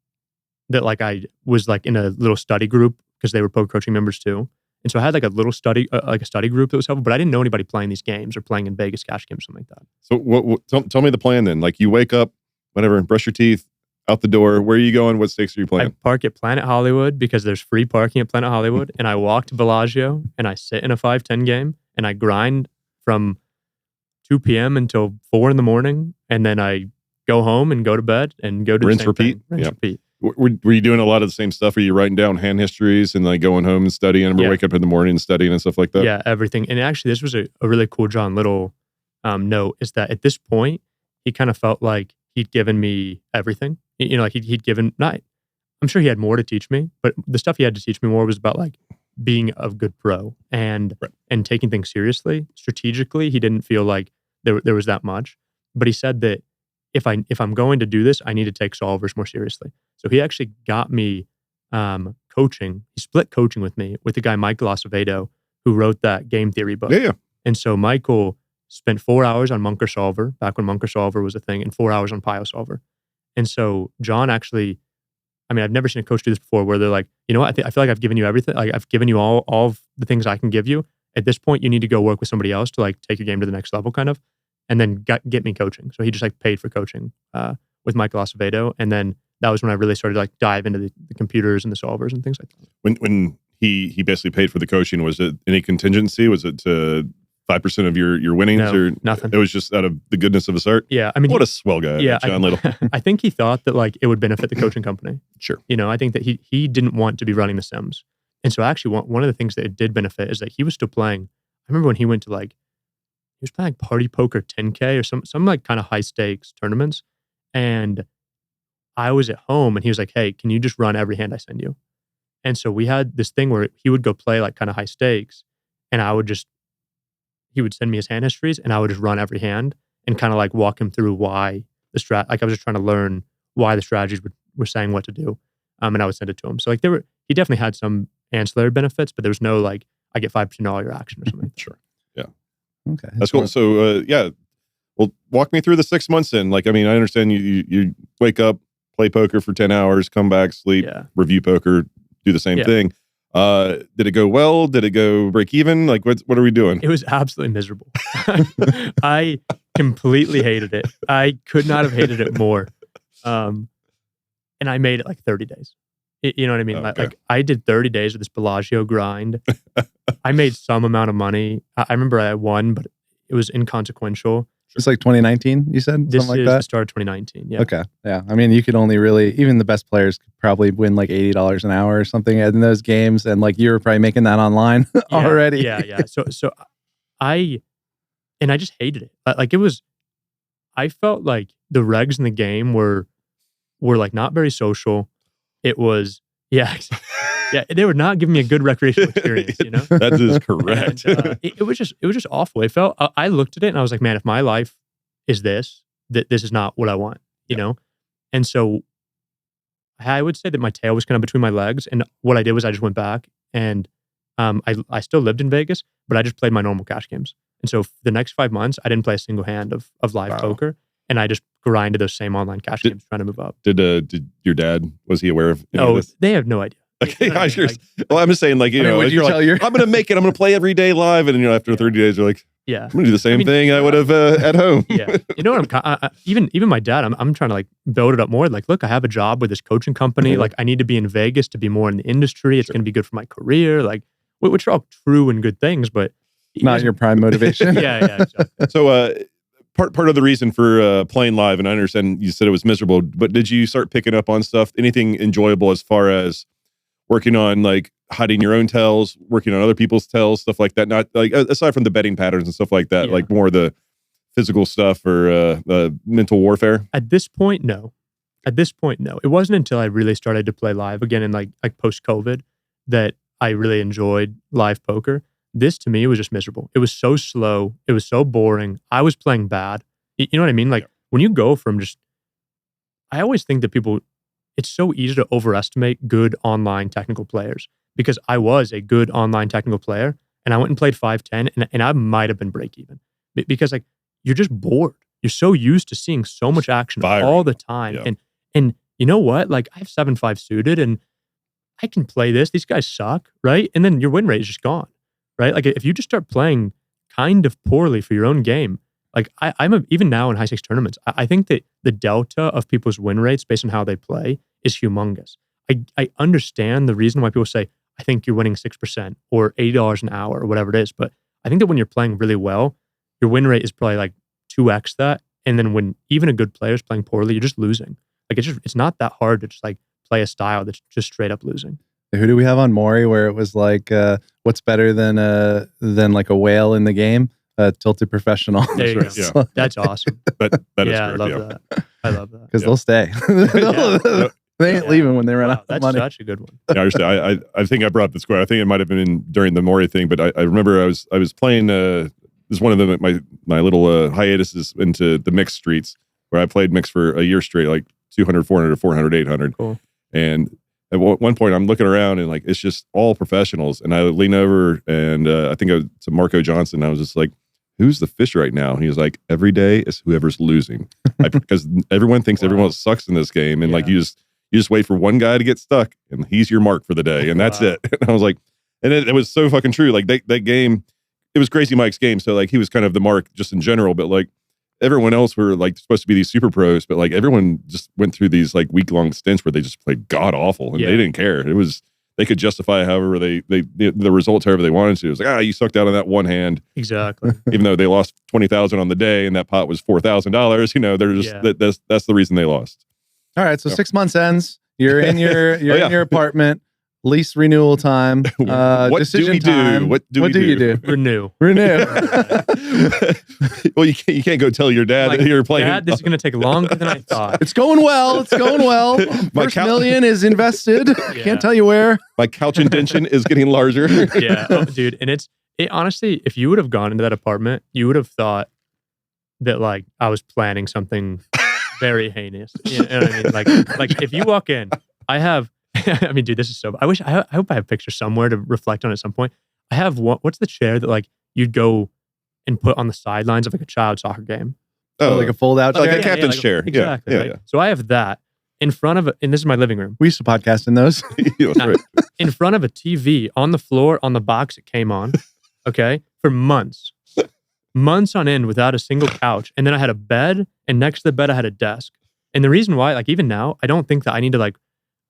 like I was like in a little study group because they were poker coaching members too. And so I had like a little study group that was helpful, but I didn't know anybody playing these games or playing in Vegas cash games, something like that. So tell me the plan then. Like you wake up, whatever, brush your teeth, out the door. Where are you going? What stakes are you playing? I park at Planet Hollywood because there's free parking at Planet Hollywood. And I walk to Bellagio and I sit in a 5-10 game and I grind from 2 p.m. until 4 in the morning. And then I go home and go to bed and go to rinse, the same repeat. thing. Rinse, repeat. Were you doing a lot of the same stuff? Are you writing down hand histories and like going home and studying, or wake up in the morning and studying and stuff like that? Yeah, everything. And actually, this was a really cool John Little note, is that at this point, he kind of felt like he'd given me everything. Like he'd given, I'm sure he had more to teach me, but the stuff he had to teach me more was about like being a good pro and taking things seriously. Strategically, he didn't feel like there was that much. But he said that if I'm going to do this, I need to take solvers more seriously. So he actually got me coaching. He split coaching with me with the guy Michael Acevedo, who wrote that game theory book. Yeah. And so Michael spent 4 hours on Munker Solver, back when Munker Solver was a thing, and 4 hours on Pio Solver. And so John actually, I've never seen a coach do this before, where they're like, you know what, I feel like I've given you everything. Like I've given you all of the things I can give you. At this point, you need to go work with somebody else to like take your game to the next level, kind of, and then get me coaching. So he just like paid for coaching with Michael Acevedo, and then that was when I really started to like dive into the computers and the solvers and things like that. When he basically paid for the coaching, was it any contingency? Was it 5% of your winnings? No, or nothing. It was just out of the goodness of his heart? Yeah. What a swell guy. Yeah, John Little. I think he thought that like it would benefit the coaching company. Sure. I think that he didn't want to be running the Sims. And so actually one of the things that it did benefit is that he was still playing. I remember when he went to like, he was playing like Party Poker 10K or some like kind of high stakes tournaments. And I was at home and he was like, hey, can you just run every hand I send you? And so we had this thing where he would go play like kind of high stakes, and he would send me his hand histories and I would just run every hand and kind of like walk him through why like I was just trying to learn why the strategies were saying what to do. And I would send it to him. So like he definitely had some ancillary benefits, but there was no like, I get 5% of all your action or something. Sure. Yeah. Okay. That's cool. So well, walk me through the 6 months in. Like, I understand you wake up, play poker for 10 hours, come back, sleep, review poker, do the same thing. Did it go well? Did it go break even? Like, what are we doing? It was absolutely miserable. I completely hated it. I could not have hated it more. And I made it like 30 days. You know what I mean? Okay. Like I did 30 days of this Bellagio grind. I made some amount of money. I remember I won, but it was inconsequential. It's like 2019, you said? This something is like that? the start of 2019. Yeah. Okay. Yeah. You could only really, even the best players could probably win like $80 an hour or something in those games. And like you were probably making that online already. Yeah. So I just hated it. Like I felt like the regs in the game were like not very social. It was, yeah, they were not giving me a good recreational experience, That is correct. And, it was just awful. It felt, I looked at it and I was like, man, if my life is this is not what I want, you know? And so I would say that my tail was kind of between my legs. And what I did was I just went back and I still lived in Vegas, but I just played my normal cash games. And so for the next 5 months, I didn't play a single hand of live poker. And I just grinded those same online cash games trying to move up. Did your dad, was he aware of any of this? They have no idea. Okay, I'm just saying, like, would you tell I'm going to make it. I'm going to play every day live, and after 30 days, you're like, yeah, I'm going to do the same thing I would have at home. Yeah, you know what? Even my dad. I'm trying to like build it up more. Like, look, I have a job with this coaching company. Like, I need to be in Vegas to be more in the industry. It's going to be good for my career. Like, which are all true and good things, but not your prime motivation. Yeah. Exactly. So, part of the reason for playing live, and I understand you said it was miserable, but did you start picking up on stuff, anything enjoyable as far as working on like hiding your own tells, working on other people's tells, stuff like that? Not like aside from the betting patterns and stuff like that, like more the physical stuff or mental warfare. At this point, no. It wasn't until I really started to play live again in like post-COVID that I really enjoyed live poker, this to me was just miserable. It was so slow. It was so boring. I was playing bad. You know what I mean? Like when you go from I always think that it's so easy to overestimate good online technical players, because I was a good online technical player and I went and played 5-10 and I might have been break even, because like you're just bored. You're so used to seeing so much action all the time. Yeah. And you know what? Like I have 7-5 suited and I can play this. These guys suck, right? And then your win rate is just gone, right? Like if you just start playing kind of poorly for your own game, like even now in high stakes tournaments, I think that the delta of people's win rates based on how they play is humongous. I understand the reason why people say, I think you're winning 6% or $80 an hour or whatever it is. But I think that when you're playing really well, your win rate is probably like 2x that. And then when even a good player is playing poorly, you're just losing. Like it's not that hard to just like play a style that's just straight up losing. Who do we have on Maury where it was like, what's better than like a whale in the game? Tilted professional. There you go. Yeah. That's awesome. That is correct, I love that. I love that. Because they'll stay. They ain't leaving when they run out of That's money. such a good one. Yeah, I understand. I think I brought up the square. I think it might have been during the Maury thing, but I remember I was playing. This is one of my little hiatuses into the mixed streets, where I played mixed for a year straight, like 200, 400, 400, 800. Cool. And at one point, I'm looking around and like it's just all professionals. And I lean over and I think to Marco Johnson. I was just like, "Who's the fish right now?" And he was like, "Every day is whoever's losing," because everyone thinks everyone else sucks in this game, and like you just wait for one guy to get stuck, and he's your mark for the day, and that's it. And I was like, and it was so fucking true. Like that game, it was Crazy Mike's game, so like he was kind of the mark just in general, but like everyone else were like supposed to be these super pros, but like everyone just went through these like week-long stints where they just played god awful, and they didn't care. It was they could justify however the results however they wanted to. It was like, you sucked out on that one hand, Exactly. even though they lost 20,000 on the day, and that pot was $4,000. You know, they're just that's the reason they lost. All right, so 6 months ends. You're in your in your apartment. Lease renewal time. What decision do we time. do? What do you do? Renew. Well, you can't go tell your dad that you're playing. Dad, this is going to take longer than I thought. It's going well. It's going well. First million is invested. Can't tell you where. My couch indention is getting larger. Yeah, dude. And it honestly, if you would have gone into that apartment, you would have thought that like I was planning something very heinous. You know what I mean? Like if you walk in, I have. I mean, dude, this is so. I hope I have pictures somewhere to reflect on at some point. I have what's the chair that like you'd go and put on the sidelines of like a child soccer game? Oh, like a fold-out chair? Like a captain's chair. Exactly. Yeah, right? yeah. So I have that in front of and this is my living room. We used to podcast in those. Yeah, that's right. In front of a TV on the floor on the box it came on, okay, for months on end without a single couch. And then I had a bed, and next to the bed I had a desk. And the reason why, like even now, I don't think that I need to like,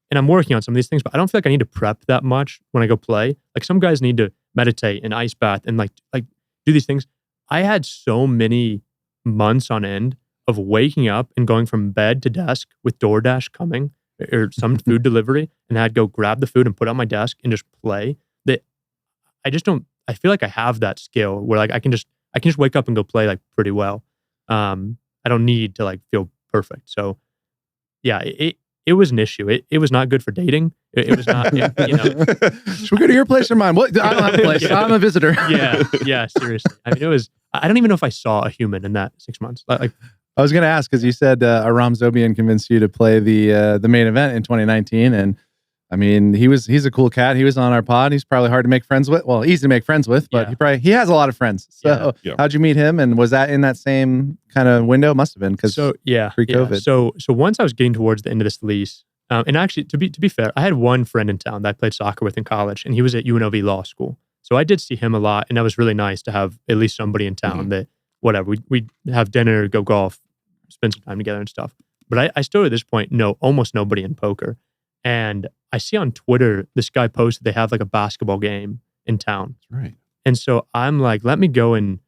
and I'm working on some of these things, but I don't feel like I need to prep that much when I go play. Like some guys need to meditate and ice bath and like do these things. I had so many months on end of waking up and going from bed to desk with DoorDash coming or some food delivery, and I'd go grab the food and put it on my desk and just play. That I just don't. I feel like I have that skill where like I can just wake up and go play like pretty well. I don't need to like feel perfect. So yeah, it was an issue. It was not good for dating. It was not, you know. Should we go to your place or mine? What? I don't have a place. Yeah. I'm a visitor. Yeah, seriously. I mean, it was, I don't even know if I saw a human in that 6 months. Like, I was going to ask, because you said Aram Zobian convinced you to play the main event in 2019. And I mean, he's a cool cat. He was on our pod. He's probably hard to make friends with. Well, easy to make friends with, but he has a lot of friends. So how'd you meet him? And was that in that same kind of window? Must have been, because pre-COVID. So once I was getting towards the end of this lease, and actually to be fair, I had one friend in town that I played soccer with in college, and he was at UNLV Law School. So I did see him a lot, and that was really nice to have at least somebody in town that whatever we'd have dinner, go golf, spend some time together and stuff. But I still at this point know almost nobody in poker. And I see on Twitter, this guy posted they have like a basketball game in town. That's right. And so I'm like, let me go and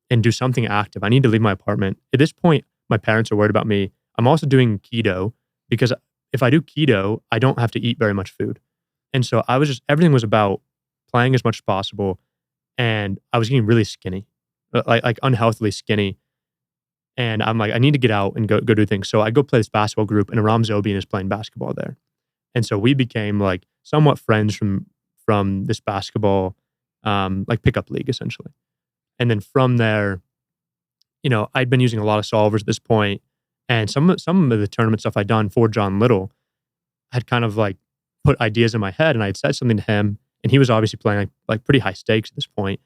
do something active. I need to leave my apartment. At this point, my parents are worried about me. I'm also doing keto, because if I do keto, I don't have to eat very much food. And so everything was about playing as much as possible. And I was getting really skinny, like unhealthily skinny. And I'm like, I need to get out and go do things. So I go play this basketball group, and Aram Zobian is playing basketball there. And so we became like somewhat friends from this basketball like pickup league essentially. And then from there, I'd been using a lot of solvers at this point, and some of the tournament stuff I'd done for John Little had kind of like put ideas in my head, and I had said something to him, and he was obviously playing like pretty high stakes at this point.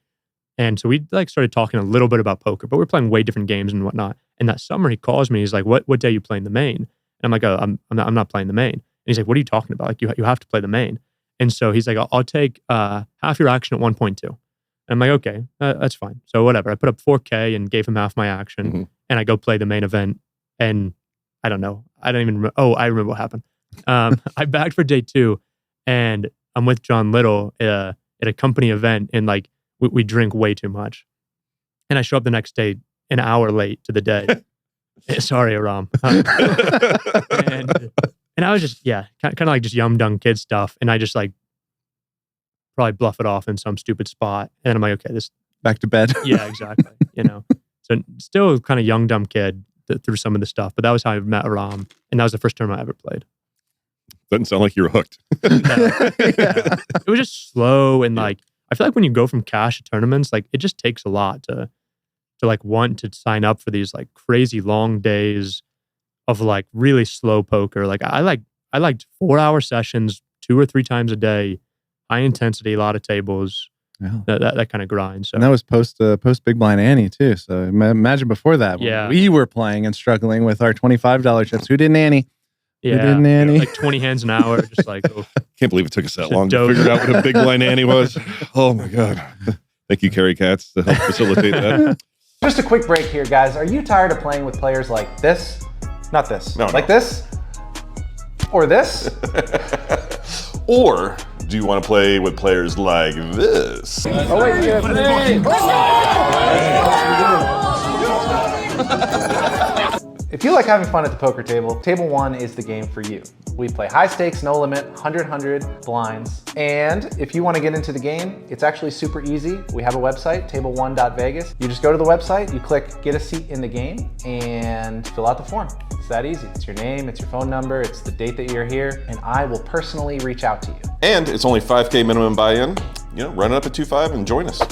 And so we like started talking a little bit about poker, but we're playing way different games and whatnot. And that summer he calls me, he's like, what day are you playing the main? And I'm like, oh, I'm not playing the main. And he's like, what are you talking about? Like you have to play the main. And so he's like, I'll take half your action at 1.2. And I'm like, okay, that's fine. So whatever. I put up 4K and gave him half my action, and I go play the main event. And I don't know. I don't even remember. Oh, I remember what happened. I backed for day 2, and I'm with John Little at a company event, and like we drink way too much. And I show up the next day an hour late to the day. Sorry, Aram. And I was just, kind of like just dumb kid stuff. And I just like probably bluff it off in some stupid spot. And I'm like, okay, this. Back to bed. Yeah, exactly. So still kind of young, dumb kid through some of the stuff. But that was how I met Aram. And that was the first tournament I ever played. Doesn't sound like you were hooked. It was just slow. And like, I feel like when you go from cash to tournaments, like it just takes a lot to like want to sign up for these like crazy long days of like really slow poker. Like I liked 4-hour sessions 2 or 3 times a day, high intensity, a lot of tables, that kind of grind. So and that was post Big Blind Annie too. So imagine before that, when we were playing and struggling with our $25 chips. Who didn't Annie? Yeah, who didn't Annie? Like 20 hands an hour, just like. Oh. Can't believe it took us that long to figure out what a Big Blind Annie was. Oh my God. Thank you, Carrie Katz, to help facilitate that. Just a quick break here, guys. Are you tired of playing with players like this? Not this. No. Like this? Or this? Or do you want to play with players like this? Oh, wait, you If you like having fun at the poker table, Table 1 is the game for you. We play high stakes, no limit, 100 blinds. And if you want to get into the game, it's actually super easy. We have a website, table1.vegas. You just go to the website, you click get a seat in the game, and fill out the form. It's that easy. It's your name, it's your phone number, it's the date that you're here, and I will personally reach out to you. And it's only $5K minimum buy-in. Run it up at 2.5 and join us.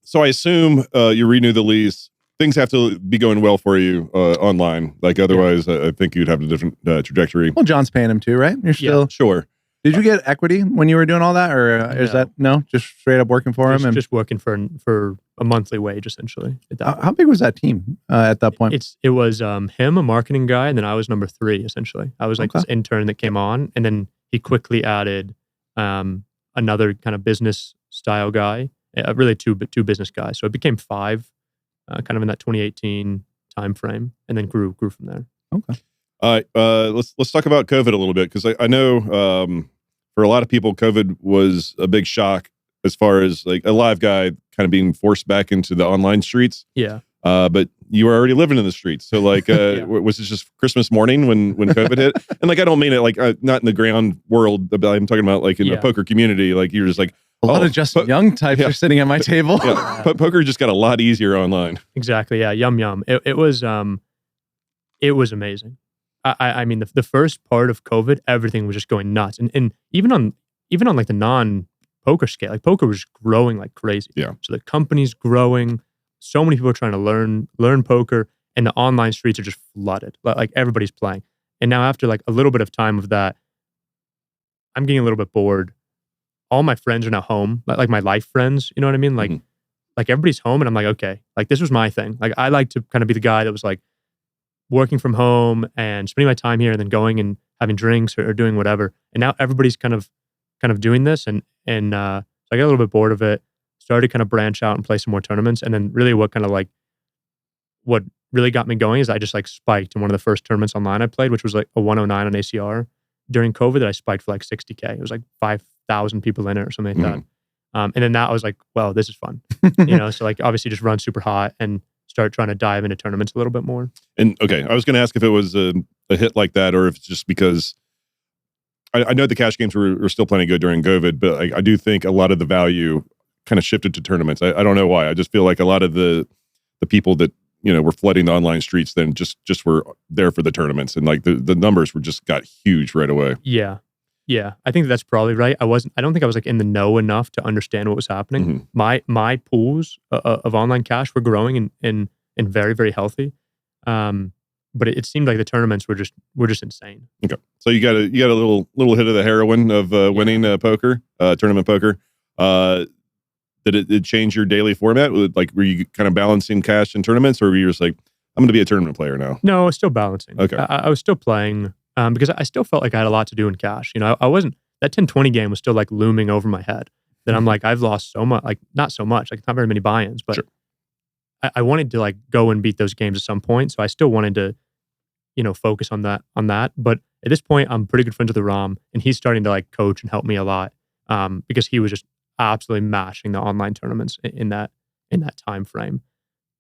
So I assume you renew the lease. Things have to be going well for you online. Like otherwise, I think you'd have a different trajectory. Well, John's paying him too, right? You're still sure. Did you get equity when you were doing all that, or is that just straight up working for him? And just working for a monthly wage essentially. How big was that team at that point? It was him, a marketing guy, and then I was number 3 essentially. I was like this intern that came on, and then he quickly added another kind of business style guy, really two business guys. So it became 5. Kind of in that 2018 time frame, and then grew from there. Okay. All right. Let's talk about COVID a little bit, because I know for a lot of people, COVID was a big shock as far as like a live guy kind of being forced back into the online streets. Yeah. But you were already living in the streets, so like, was it just Christmas morning when COVID hit? And like, I don't mean it like not in the ground world, but I'm talking about like in the poker community. Like you're just like. A lot of Justin Young types are sitting at my table. Poker just got a lot easier online. Exactly. Yeah. Yum. It was amazing. I mean, the first part of COVID, everything was just going nuts, and even on like the non-poker scale, like poker was growing like crazy. Yeah. So the company's growing. So many people are trying to learn poker, and the online streets are just flooded. Like everybody's playing. And now after like a little bit of time of that, I'm getting a little bit bored. All my friends are now home, like my life friends, you know what I mean? Like, like everybody's home, and I'm like, okay, like this was my thing. Like I like to kind of be the guy that was like working from home and spending my time here, and then going and having drinks or doing whatever. And now everybody's kind of doing this, and so I got a little bit bored of it. Started to kind of branch out and play some more tournaments, and then really what really got me going is I just like spiked in one of the first tournaments online I played, which was like a 109 on ACR during COVID, that I spiked for like 60K. It was like 5,000 people in it or something like that. And then that I was like, well, this is fun. So like obviously just run super hot and start trying to dive into tournaments a little bit more. And okay, I was going to ask if it was a hit like that, or if it's just because I know the cash games were still plenty good during COVID, but I do think a lot of the value kind of shifted to tournaments. I don't know why. I just feel like a lot of the people that were flooding the online streets then just were there for the tournaments, and like the numbers got huge right away. Yeah. Yeah, I think that's probably right. I don't think I was like in the know enough to understand what was happening. My pools of online cash were growing and very, very healthy. But it seemed like the tournaments were just insane. Okay, so you got a little hit of the heroin of winning poker, tournament poker. Did it change your daily format? Like, were you kind of balancing cash and tournaments, or were you just like, I'm going to be a tournament player now? No, I was still balancing. Okay, I was still playing because I still felt like I had a lot to do in cash. You know, I wasn't, that 10-20 game was still like looming over my head. That I'm like, I've lost so much, like not so much, like not very many buy-ins, but sure. I wanted to like go and beat those games at some point. So I still wanted to, you know, focus on that. But at this point, I'm pretty good friends with the Rom, and he's starting to like coach and help me a lot because he was just absolutely mashing the online tournaments in that time frame.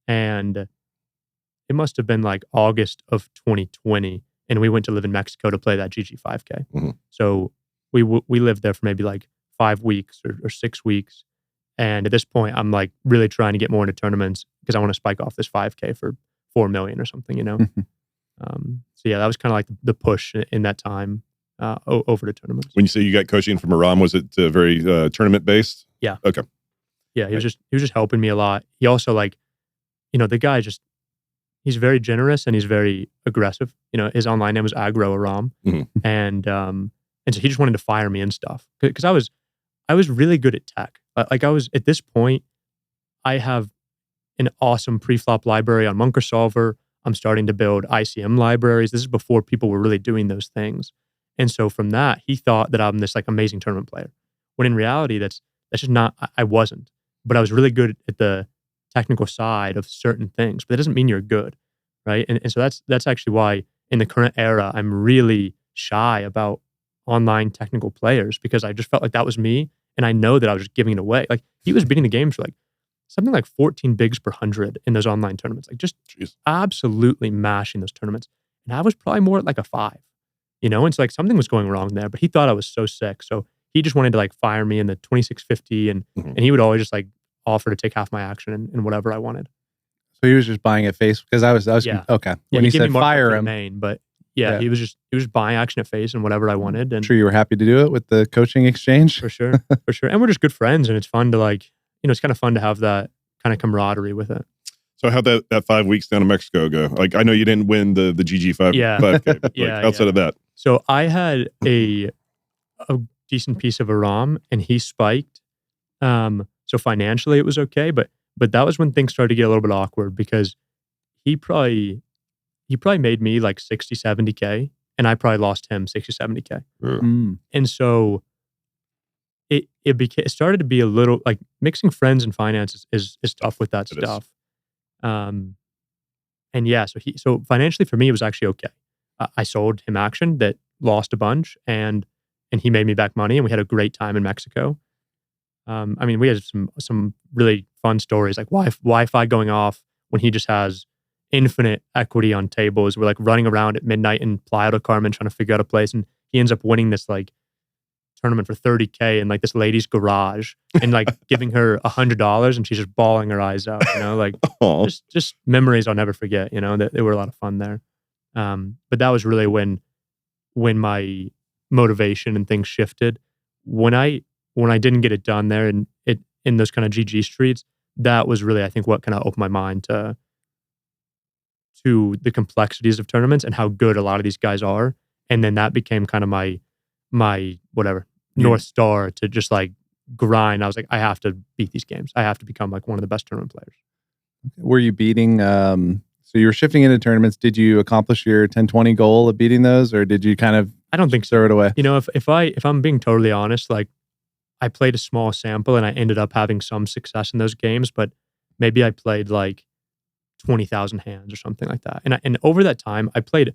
And it must have been like August of 2020, and we went to live in Mexico to play that GG 5K. So we lived there for maybe like 5 weeks or 6 weeks. And at this point, I'm like really trying to get more into tournaments because I want to spike off this 5K for 4 million or something, you know? So yeah, that was kind of like the push in that time over to tournaments. When you say you got coaching from Aram, was it very tournament based? Yeah. Okay. Yeah, he was just helping me a lot. He also like, you know, the guy he's very generous and he's very aggressive. You know, his online name was Aggro Aram, and so he just wanted to fire me and stuff because I was really good at tech. Like I was at this point, I have an awesome pre-flop library on Munker Solver. I'm starting to build ICM libraries. This is before people were really doing those things. And so from that, he thought that I'm this like amazing tournament player. When in reality, that's just not, I wasn't. But I was really good at the technical side of certain things. But that doesn't mean you're good, right? And so that's actually why in the current era, I'm really shy about online technical players because I just felt like that was me. And I know that I was just giving it away. Like he was beating the games for like something like 14 bigs per 100 in those online tournaments. Like just absolutely mashing those tournaments. And I was probably more at like a 5, you know? And so like something was going wrong there, but he thought I was so sick. So he just wanted to like fire me in the 2650 and he would always just like offer to take half my action and whatever I wanted. So he was just buying at face because I was okay. When he said fire him, main, but yeah, he was just buying action at face and whatever I wanted. And I'm sure you were happy to do it with the coaching exchange. For sure. And we're just good friends, and it's fun to like, you know, it's kind of fun to have that kind of camaraderie with it. So how'd that 5 weeks down in Mexico go? Like, I know you didn't win the GG 5K, but like outside of that. So I had a decent piece of Aram, and he spiked. So financially it was okay, but that was when things started to get a little bit awkward because he probably made me like 60, 70K, and I probably lost him 60, 70K. And so it started to be a little like mixing friends and finance is tough with that stuff. And yeah, so financially for me, it was actually okay. I sold him action that lost a bunch and he made me back money, and we had a great time in Mexico. I mean, we had some really fun stories like Wi-Fi going off when he just has infinite equity on tables. We're like running around at midnight in Playa del Carmen trying to figure out a place, and he ends up winning this like tournament for 30K in like this lady's garage and like giving her $100, and she's just bawling her eyes out, you know, like just memories I'll never forget, you know, that they were a lot of fun there. But that was really when my motivation and things shifted. When I didn't get it done there and in those kind of GG streets, that was really, I think, what kind of opened my mind to the complexities of tournaments and how good a lot of these guys are. And then that became kind of my whatever North Star to just like grind. I was like, I have to beat these games. I have to become like one of the best tournament players. Were you beating, so you were shifting into tournaments. Did you accomplish your 10-20 goal of beating those, or did you kind of, I don't think throw it away? You know, if I'm being totally honest, like I played a small sample and I ended up having some success in those games, but maybe I played like 20,000 hands or something like that. And over that time, I played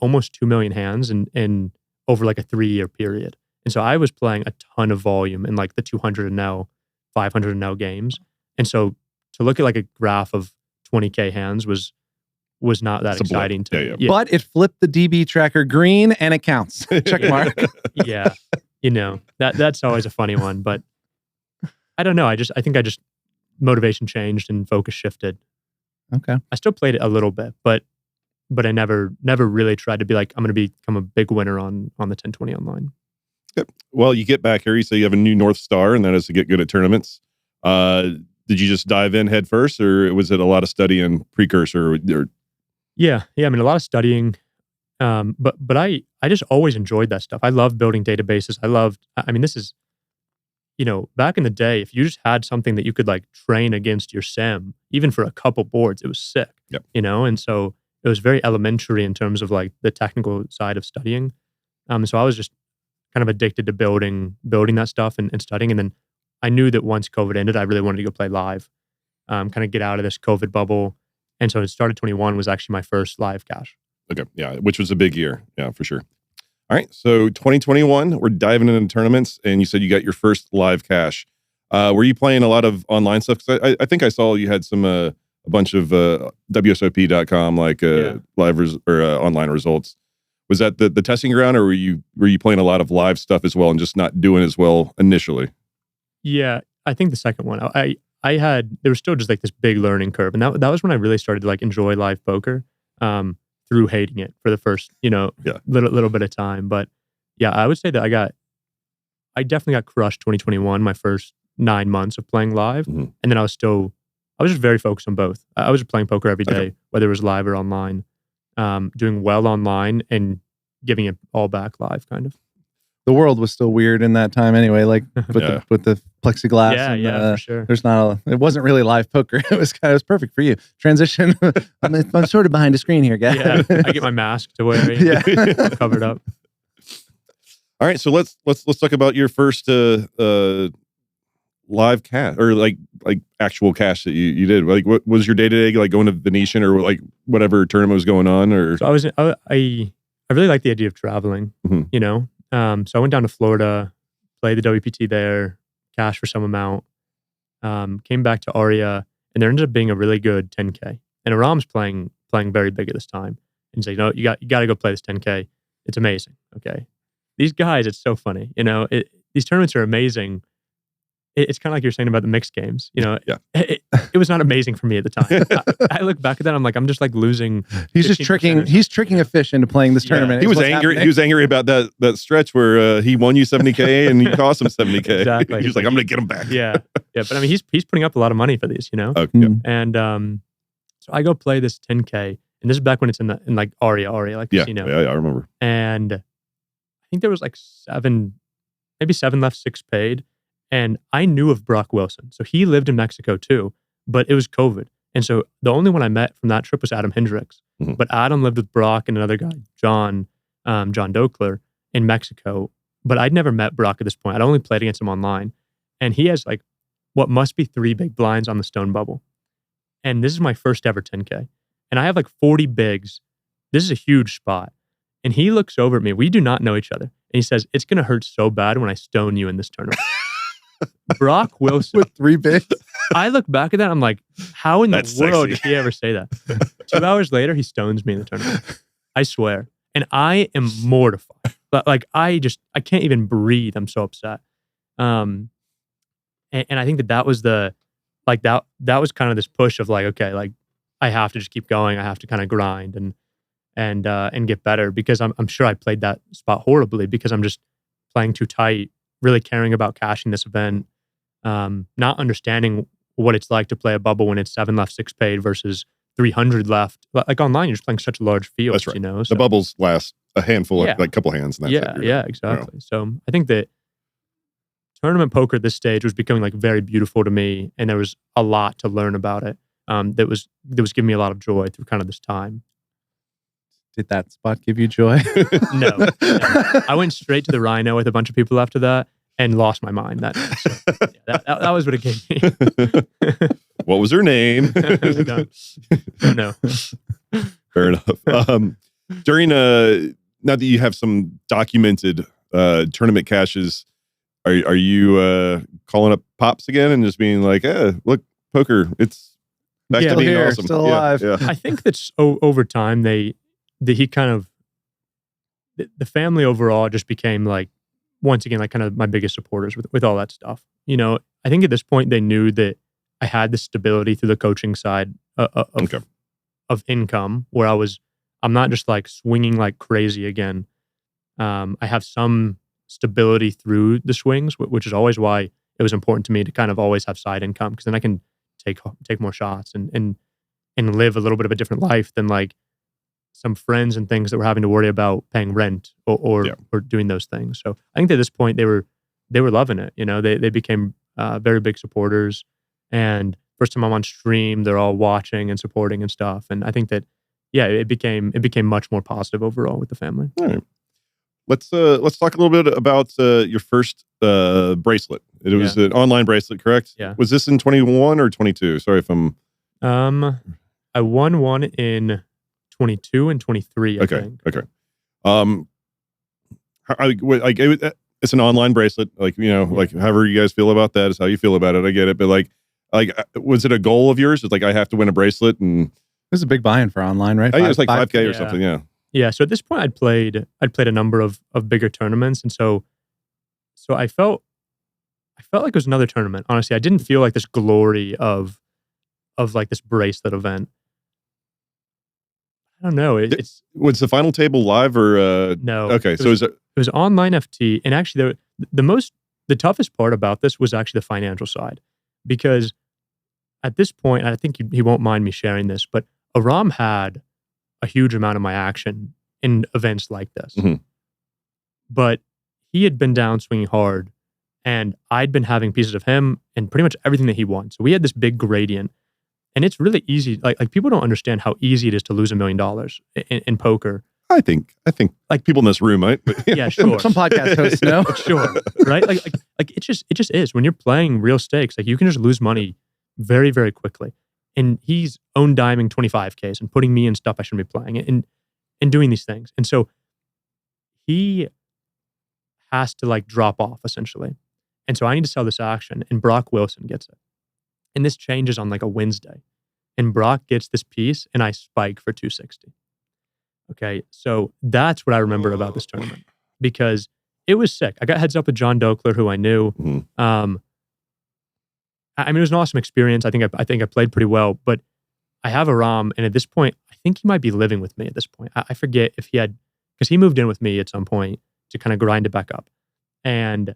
almost 2 million hands in over like a 3-year period. And so I was playing a ton of volume in like the 200 and now 500 and now games. And so to look at like a graph of 20K hands was not that exciting to me. Yeah. But it flipped the DB tracker green and it counts. Check mark. Yeah. You know, that's always a funny one, but I don't know. I think motivation changed and focus shifted. Okay. I still played it a little bit, but I never really tried to be like, I'm going to become a big winner on the 10-20 online. Yep. Well, you get back here, you say you have a new North Star, and that is to get good at tournaments. Did you just dive in head first, or was it a lot of study and precursor? Yeah. I mean, a lot of studying, but I just always enjoyed that stuff. I love building databases. I mean, this is, back in the day, if you just had something that you could like train against your sim, even for a couple boards, it was sick. Yep. And so it was very elementary in terms of like the technical side of studying. So I was just kind of addicted to building that stuff and studying. And then I knew that once COVID ended, I really wanted to go play live, kind of get out of this COVID bubble. And so it started 21 was actually my first live cash. Okay. Yeah. Which was a big year. Yeah, for sure. All right. So 2021, we're diving into tournaments, and you said you got your first live cash. Were you playing a lot of online stuff? 'Cause I think I saw you had some, a bunch of WSOP.com, like live online results. Was that the testing ground, or were you playing a lot of live stuff as well and just not doing as well initially? Yeah, I think the second one, there was still just like this big learning curve. And that was when I really started to like enjoy live poker, through hating it for the first, little bit of time. But yeah, I would say that I definitely got crushed 2021, my first 9 months of playing live. Mm-hmm. And then I was just very focused on both. I was just playing poker every day, Okay. whether it was live or online, doing well online and giving it all back live kind of. The world was still weird in that time anyway, like with the plexiglass. Yeah, for sure. There's it wasn't really live poker. It was perfect for you. Transition. I'm sort of behind a screen here, guys. Yeah, I get my mask to wear. Yeah. Covered up. All right. So let's talk about your first live cash, or like actual cash that you did. Like, what was your day to day, like going to Venetian or like whatever tournament was going on? Or So I really like the idea of traveling. Mhm. So I went down to Florida, played the WPT there, cashed for some amount, came back to Aria, and there ended up being a really good 10K. And Aram's playing very big at this time. And he's like, you got to go play this 10K. It's amazing. Okay. These guys, it's so funny. These tournaments are amazing. It's kind of like you're saying about the mixed games. Yeah. It was not amazing for me at the time. I look back at that, I'm like, I'm just like losing. He's just tricking. He's tricking a fish into playing this tournament. He was angry. Happening. He was angry about that stretch where he won you 70K and you cost him 70K. Exactly. He was like, I'm going to get him back. Yeah. But I mean, he's putting up a lot of money for these, Okay. Yeah. And so I go play this 10K, and this is back when it's in like Aria, like casino. Yeah, I remember. And I think there was like maybe seven left, 6 paid. And I knew of Brock Wilson. So he lived in Mexico too, but it was COVID. And so the only one I met from that trip was Adam Hendricks. Mm-hmm. But Adam lived with Brock and another guy, John Dokler, in Mexico. But I'd never met Brock at this point. I'd only played against him online. And he has like what must be 3 big blinds on the stone bubble. And this is my first ever 10K. And I have like 40 bigs. This is a huge spot. And he looks over at me. We do not know each other. And he says, it's going to hurt so bad when I stone you in this tournament. Brock Wilson. With 3 bigs. I look back at that. I'm like, how in That's the world sexy. did he ever say that? 2 hours later, he stones me in the tournament. I swear. And I am mortified. But like, I can't even breathe. I'm so upset. And I think that was that was kind of this push of like, okay, like I have to just keep going. I have to kind of grind and get better, because I'm sure I played that spot horribly because I'm just playing too tight, really caring about cashing this event, not understanding what it's like to play a bubble when it's 7 left, 6 paid versus 300 left. Like online, you're just playing such a large field. That's right. So, The bubbles last a handful of, Yeah. like, couple hands. And that's it. yeah, exactly. So I think that tournament poker at this stage was becoming like very beautiful to me, and there was a lot to learn about it. That was giving me a lot of joy through kind of this time. Did that spot give you joy? No. I went straight to the Rhino with a bunch of people after that and lost my mind. That was what it gave me. What was her name? Don't know. Fair enough. During now that you have some documented tournament caches, are you calling up Pops again and just being like, look, poker, it's back to being here, awesome. still alive. Yeah. I think that's over time he kind of, the family overall just became like, once again, like kind of my biggest supporters with all that stuff. I think at this point they knew that I had the stability through the coaching side of income, where I'm not just like swinging like crazy again. I have some stability through the swings, which is always why it was important to me to kind of always have side income, because then I can take more shots and live a little bit of a different life than like some friends and things that were having to worry about paying rent or doing those things. So I think at this point they were loving it. You know, they became very big supporters, and first time I'm on stream, they're all watching and supporting and stuff. And I think that it became much more positive overall with the family. All right. Let's talk a little bit about your first bracelet. It was an online bracelet, correct? Yeah. Was this in 21 or 22? Sorry if I'm. I won one in 22 and 23. I think. Okay. It's an online bracelet. Like, you know, like however you guys feel about that is how you feel about it. I get it, but like, was it a goal of yours? It's like I have to win a bracelet, and It was a big buy-in for online, right? I think it was like 5K or yeah. something. Yeah. Yeah. So at this point, I'd played a number of bigger tournaments, and so I felt like it was another tournament. Honestly, I didn't feel like this glory of like this bracelet event. I don't know. Was the final table live or no? Okay, it was online FT, and actually the toughest part about this was actually the financial side, because at this point, I think he won't mind me sharing this, but Aram had a huge amount of my action in events like this, but he had been down swinging hard, and I'd been having pieces of him and pretty much everything that he won. So we had this big gradient. And it's really easy. Like people don't understand how easy it is to lose $1 million in poker. I think like people in this room might. Yeah, sure. Some podcast hosts know. Sure, right? Like it just is. When you're playing real stakes, like you can just lose money very, very quickly. And he's own diming 25Ks and putting me in stuff I shouldn't be playing and doing these things. And so he has to like drop off essentially. And so I need to sell this action, and Brock Wilson gets it. And this changes on like a Wednesday. And Brock gets this piece, and I spike for 260. Okay, so that's what I remember about this tournament, because it was sick. I got heads up with John Dokler, who I knew. I mean, it was an awesome experience. I think I played pretty well, but I have Aram, and at this point, I think he might be living with me at this point. I forget if he had, because he moved in with me at some point to kind of grind it back up. And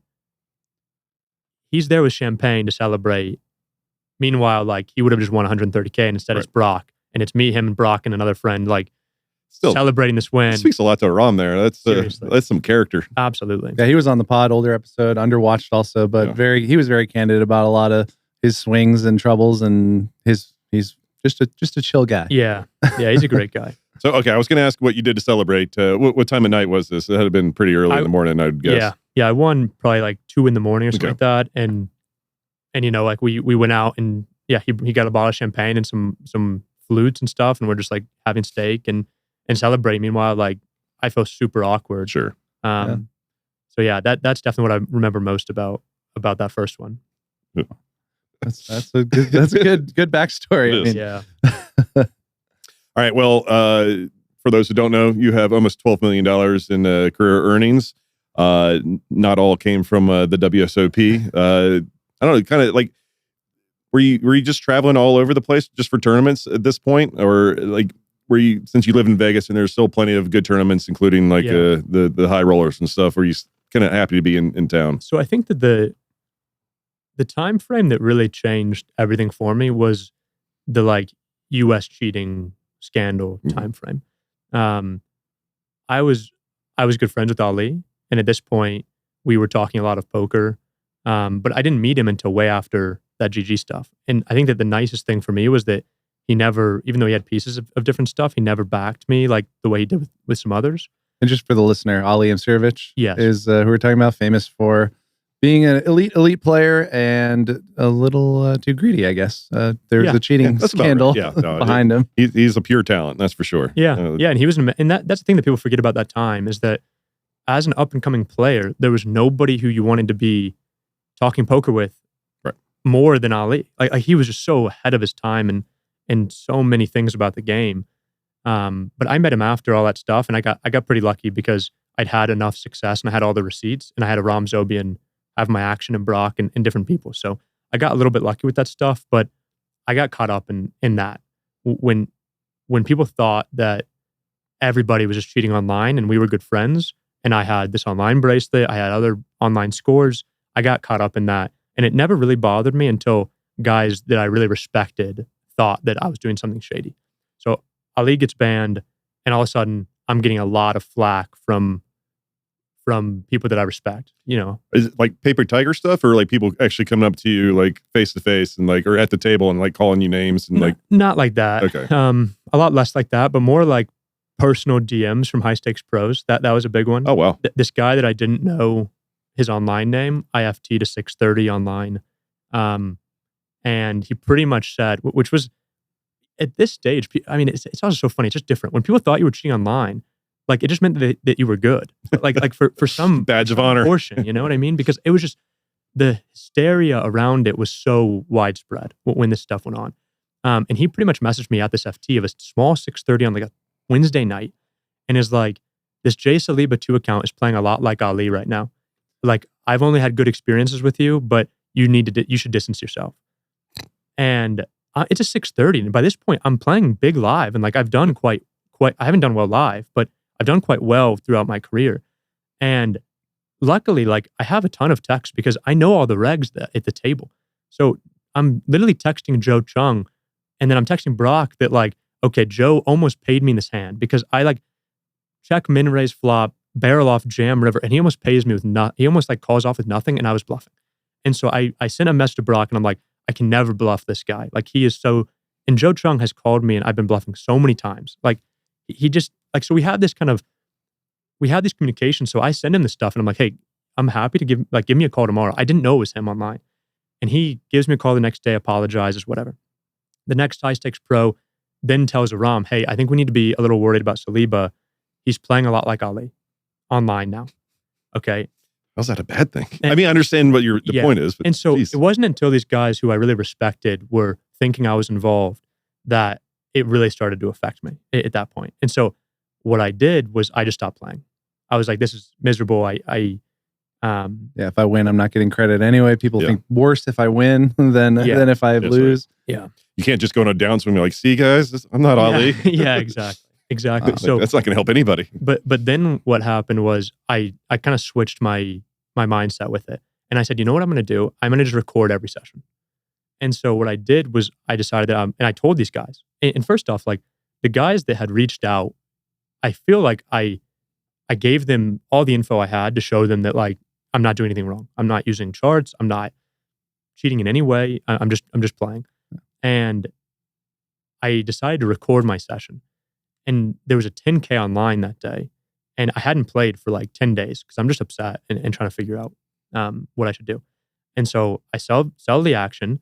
he's there with champagne to celebrate. Meanwhile, like he would have just won 130K, and instead it's Brock, and it's me, him, and Brock, and another friend, like still celebrating this win. Speaks a lot to Aram there. That's some character. Absolutely. Yeah, he was on the pod, older episode, underwatched also, but he was very candid about a lot of his swings and troubles, and he's just a chill guy. Yeah, he's a great guy. So, okay, I was going to ask what you did to celebrate. What time of night was this? It had been pretty early in the morning, I'd guess. Yeah, I won probably like 2 a.m. or something like that, and you know, like we went out, and he got a bottle of champagne and some flutes and stuff, and we're just like having steak and celebrating. Meanwhile, like I feel super awkward. Sure. So that's definitely what I remember most about that first one. Yeah. That's a good backstory. I mean, yeah. All right. Well, for those who don't know, you have almost $12 million in career earnings. Not all came from the WSOP. I don't know, kind of like, were you just traveling all over the place just for tournaments at this point, or like were you, since you live in Vegas and there's still plenty of good tournaments, including like the high rollers and stuff, were you kind of happy to be in town? So I think that the time frame that really changed everything for me was the like U.S. cheating scandal time frame. I was good friends with Ali, and at this point we were talking a lot of poker, but I didn't meet him until way after that GG stuff. And I think that the nicest thing for me was that he never, even though he had pieces of different stuff, he never backed me like the way he did with some others. And just for the listener, Ali Imsirovic is who we're talking about, famous for being an elite player and a little too greedy, I guess. There's a cheating scandal behind him. He's a pure talent, that's for sure. Yeah, and he was, and that's the thing that people forget about that time, is that as an up and coming player, there was nobody who you wanted to be talking poker with more than Ali. Like he was just so ahead of his time and so many things about the game. But I met him after all that stuff, and I got pretty lucky because I'd had enough success and I had all the receipts, and I had a Ram Zobian have my action and Brock and different people. So I got a little bit lucky with that stuff, but I got caught up in that. When people thought that everybody was just cheating online and we were good friends, and I had this online bracelet. I had other online scores. I got caught up in that. And it never really bothered me until guys that I really respected thought that I was doing something shady. So Ali gets banned, and all of a sudden I'm getting a lot of flack from people that I respect, Is it like paper tiger stuff, or like people actually coming up to you like face to face and like, or at the table and like calling you names and like? Not like that. Okay. A lot less like that, but more like personal DMs from high stakes pros. That was a big one. Oh, wow. This guy that I didn't know his online name, IFT to 630 online. And he pretty much said, which was at this stage, I mean, it's also so funny. It's just different. When people thought you were cheating online, like it just meant that you were good. Like for some Badge of honor portion, you know what I mean? Because it was just the hysteria around it was so widespread when this stuff went on. And he pretty much messaged me at this FT of a small 630 on like a Wednesday night, and is like, this J Saliba 2 account is playing a lot like Ali right now. Like, I've only had good experiences with you, but you should distance yourself. And it's a 630, and by this point, I'm playing big live, and like I've done quite. I haven't done well live, but I've done quite well throughout my career. And luckily, like I have a ton of texts because I know all the regs at the table. So I'm literally texting Joe Chung, and then I'm texting Brock that like, okay, Joe almost paid me in this hand because I like check min raise flop, barrel off jam river, and he almost pays me with he almost like calls off with nothing, and I was bluffing. And so I sent a message to Brock, and I'm like, I can never bluff this guy. Like he is so, and Joe Chung has called me, and I've been bluffing so many times. Like he just like, so we had these communications. So I send him this stuff, and I'm like, hey, I'm happy to give me a call tomorrow. I didn't know it was him online. And he gives me a call the next day, apologizes, whatever. The next high stakes pro then tells Aram, hey, I think we need to be a little worried about Saliba. He's playing a lot like Ali online now. Okay. How's that a bad thing? I mean, I understand what the point is. But and so geez. It wasn't until these guys who I really respected were thinking I was involved that it really started to affect me at that point. And so what I did was I just stopped playing. I was like, this is miserable. If I win, I'm not getting credit anyway. People think worse if I win than if I lose. Right. Yeah. You can't just go on a downswing and be like, see guys, I'm not Ali. Yeah, exactly. So that's not going to help anybody. But then what happened was I kind of switched my mindset with it. And I said, you know what I'm going to do? I'm going to just record every session. And so what I did was I decided that, and I told these guys, and first off, like the guys that had reached out, I feel like I gave them all the info I had to show them that like, I'm not doing anything wrong. I'm not using charts. I'm not cheating in any way. I'm just playing. And I decided to record my session. And there was a 10K online that day. And I hadn't played for like 10 days because I'm just upset and trying to figure out what I should do. And so I sell the action,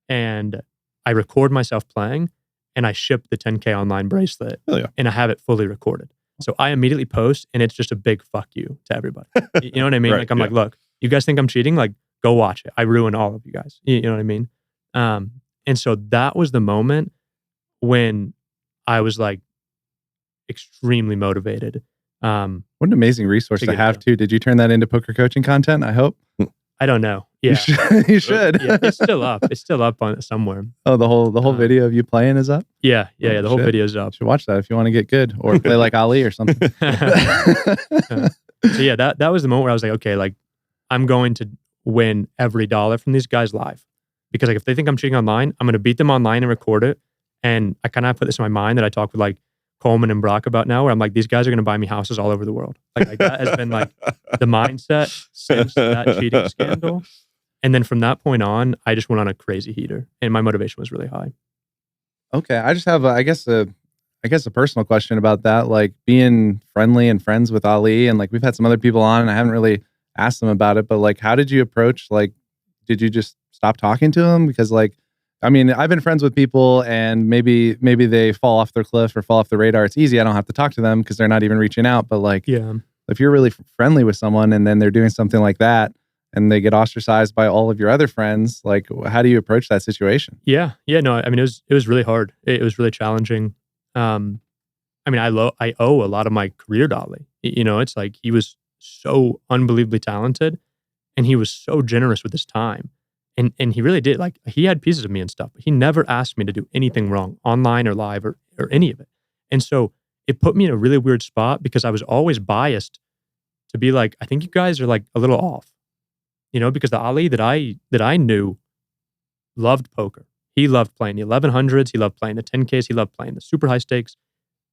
and I record myself playing, and I ship the 10K online bracelet, and I have it fully recorded. So I immediately post, and it's just a big fuck you to everybody. You know what I mean? Right, like I'm like, look, you guys think I'm cheating? Like, go watch it. I ruin all of you guys. You know what I mean? And so that was the moment when I was like extremely motivated. What an amazing resource to have too. Did you turn that into poker coaching content? I hope. I don't know. Yeah, you should. Yeah, it's still up. It's still up on somewhere. Oh, the whole video of you playing is up. Yeah. The whole video's up. You should watch that if you want to get good or play like Ali or something. So yeah, that was the moment where I was like, okay, like I'm going to win every dollar from these guys live, because like if they think I'm cheating online, I'm going to beat them online and record it. And I kind of put this in my mind that I talk with like Coleman and Brock about now, where I'm like, these guys are going to buy me houses all over the world. Like that has been like the mindset since that cheating scandal. And then from that point on, I just went on a crazy heater, and my motivation was really high. Okay, I just have I guess a personal question about that, like being friendly and friends with Ali, and like we've had some other people on, and I haven't really asked them about it, but like, how did you approach? Like, did you just stop talking to him? Because like, I mean, I've been friends with people, and maybe they fall off their cliff or fall off the radar. It's easy. I don't have to talk to them because they're not even reaching out. But like, if you're really friendly with someone and then they're doing something like that, and they get ostracized by all of your other friends, like, how do you approach that situation? Yeah. No, I mean, it was really hard. It was really challenging. I mean, I owe a lot of my career to Ali. You know, it's like he was so unbelievably talented, and he was so generous with his time. And he really did. Like, he had pieces of me and stuff, but he never asked me to do anything wrong online or live or any of it. And so it put me in a really weird spot because I was always biased to be like, I think you guys are like a little off, because the Ali that I knew loved poker. He loved playing the 1100s. He loved playing the 10Ks. He loved playing the super high stakes.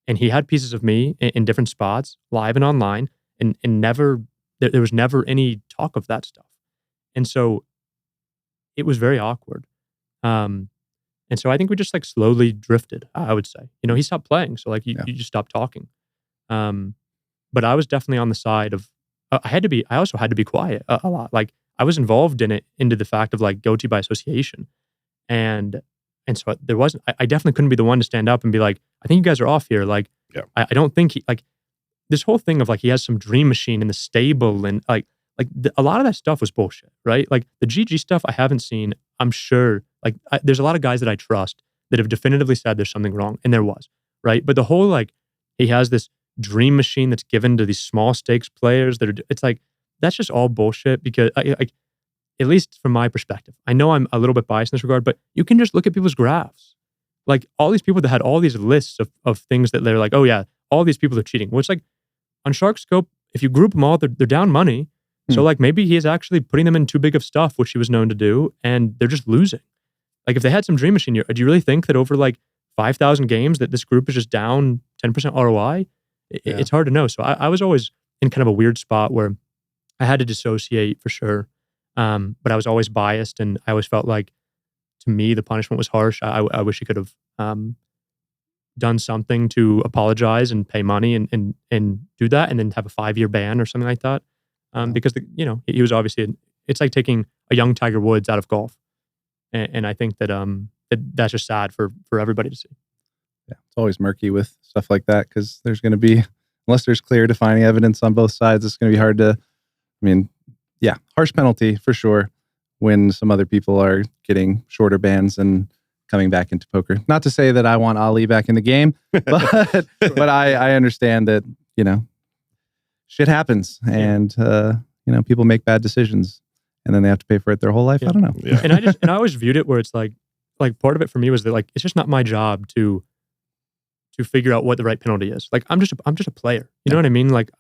And he had pieces of me in different spots, live and online, and never, there was never any talk of that stuff. And so it was very awkward. And so I think we just like slowly drifted, I would say. He stopped playing. So like you just stopped talking. But I was definitely on the side of, I also had to be quiet a lot. Like I was involved in it into the fact of like guilty by association. And so there wasn't, I definitely couldn't be the one to stand up and be like, I think you guys are off here. Like, I don't think this whole thing of like, he has some dream machine in the stable and a lot of that stuff was bullshit, right? Like the GG stuff I haven't seen, I'm sure, there's a lot of guys that I trust that have definitively said there's something wrong, and there was, right? But the whole like, he has this dream machine that's given to these small stakes players it's like, that's just all bullshit because at least from my perspective, I know I'm a little bit biased in this regard, but you can just look at people's graphs. Like all these people that had all these lists of things that they're like, oh yeah, all these people are cheating. Which like on SharkScope, if you group them all, they're down money. So like maybe he is actually putting them in too big of stuff, which he was known to do, and they're just losing. Like if they had some dream machine, do you really think that over like 5,000 games that this group is just down 10% ROI? It's hard to know. So I was always in kind of a weird spot where I had to dissociate for sure. But I was always biased, and I always felt like, to me, the punishment was harsh. I wish he could have done something to apologize and pay money and do that, and then have a 5-year ban or something like that. Because he was obviously, it's like taking a young Tiger Woods out of golf, and I think that that's just sad for everybody to see. Yeah, it's always murky with stuff like that because there's going to be, unless there's clear defining evidence on both sides, it's going to be hard to. Harsh penalty for sure when some other people are getting shorter bans and coming back into poker. Not to say that I want Ali back in the game, but I understand that, shit happens and, people make bad decisions and then they have to pay for it their whole life. I don't know. Yeah. And I always viewed it where it's like part of it for me was that like, it's just not my job to figure out what the right penalty is. Like, I'm just a player. You know what I mean? Like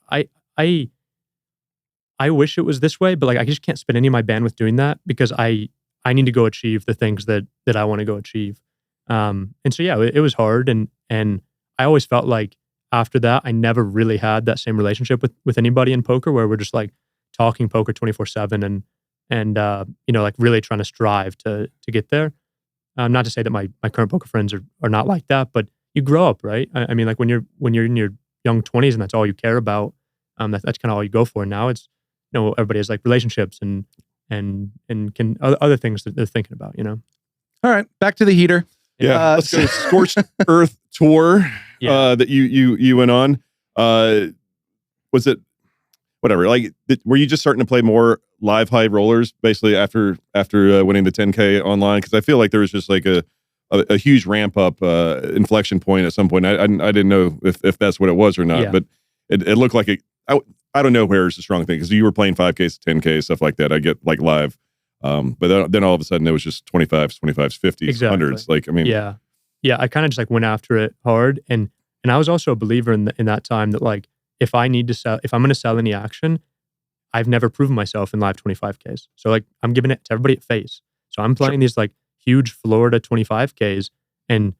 I wish it was this way, but like I just can't spend any of my bandwidth doing that because I need to go achieve the things that I want to go achieve. And so it was hard, and I always felt like after that I never really had that same relationship with anybody in poker where we're just like talking poker 24/7 and like really trying to strive to get there. Not to say that my current poker friends are not like that, but you grow up, right? I mean, like when you're in your young 20s and that's all you care about, that's kind of all you go for. Now it's everybody has like relationships and can other things that they're thinking about, All right, back to the heater. Yeah, let's go. Scorched Earth tour that you went on. Was it whatever? Like, were you just starting to play more live high rollers basically after winning the 10K online? Because I feel like there was just like a huge ramp up inflection point at some point. I didn't know if that's what it was or not, but it looked like it. I don't know where it's a strong thing because you were playing 5Ks, 10Ks, stuff like that. I get like live. But then all of a sudden it was just 25s, 50s, exactly. 100s. Like, I mean, yeah. I kind of just like went after it hard. And I was also a believer in that time that like, if I'm going to sell any action, I've never proven myself in live 25Ks. So like, I'm giving it to everybody at face. So I'm playing these like huge Florida 25Ks and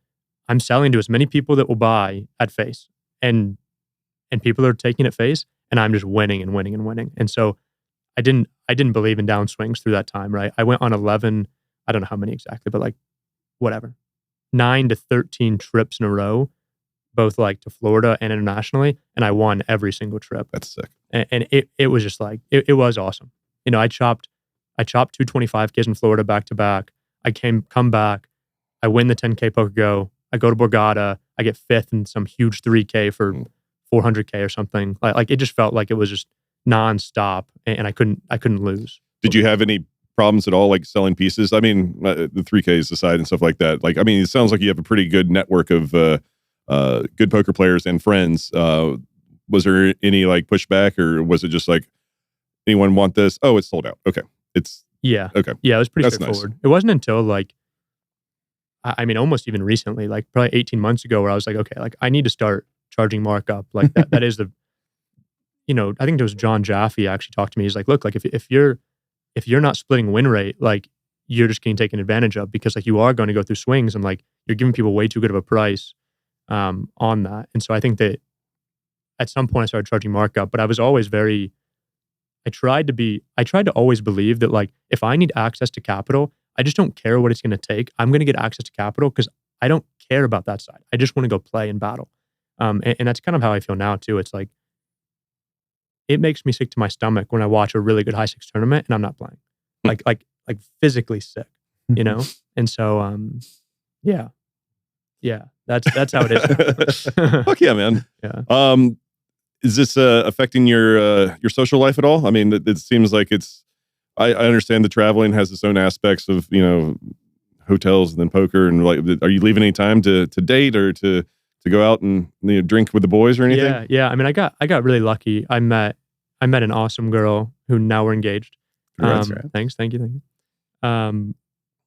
I'm selling to as many people that will buy at face and people are taking it face. And I'm just winning and winning and winning. And so I didn't believe in downswings through that time, right? I went on 11, I don't know how many exactly, but like whatever, 9 to 13 trips in a row, both like to Florida and internationally. And I won every single trip. That's sick. And it was just like, it was awesome. I chopped 2 25Ks in Florida back to back. I come back, I win the 10K Poker Go. I go to Borgata. I get 5th in some huge 3K for 400K or something. Like it just felt like it was just nonstop, and I couldn't lose. Did you have any problems at all, like selling pieces? I mean, the 3Ks aside and stuff like that. Like, I mean, it sounds like you have a pretty good network of good poker players and friends. Was there any like pushback, or was it just like, anyone want this? Oh, it's sold out. Okay, okay. Yeah, it was pretty That's straightforward. nice. It wasn't until like, I mean, almost even recently, like probably 18 months ago, where I was like, okay, like I need to start charging markup. Like that is the, I think it was John Jaffe actually talked to me. He's like, look, like if you're not splitting win rate, like you're just getting taken advantage of because like you are going to go through swings and like you're giving people way too good of a price on that. And so I think that at some point I started charging markup, but I was always I tried to always believe that like if I need access to capital, I just don't care what it's going to take. I'm going to get access to capital because I don't care about that side. I just want to go play and battle. And that's kind of how I feel now too. It's like, it makes me sick to my stomach when I watch a really good high stakes tournament and I'm not playing, like physically sick, And so, yeah, that's how it is. Fuck yeah, man. Yeah. Is this affecting your social life at all? I mean, it seems like it's. I understand the traveling has its own aspects of hotels and then poker and like. Are you leaving any time to date or to go out and drink with the boys or anything? Yeah. I mean, I got really lucky. I met an awesome girl who now we're engaged. Thanks. Thank you.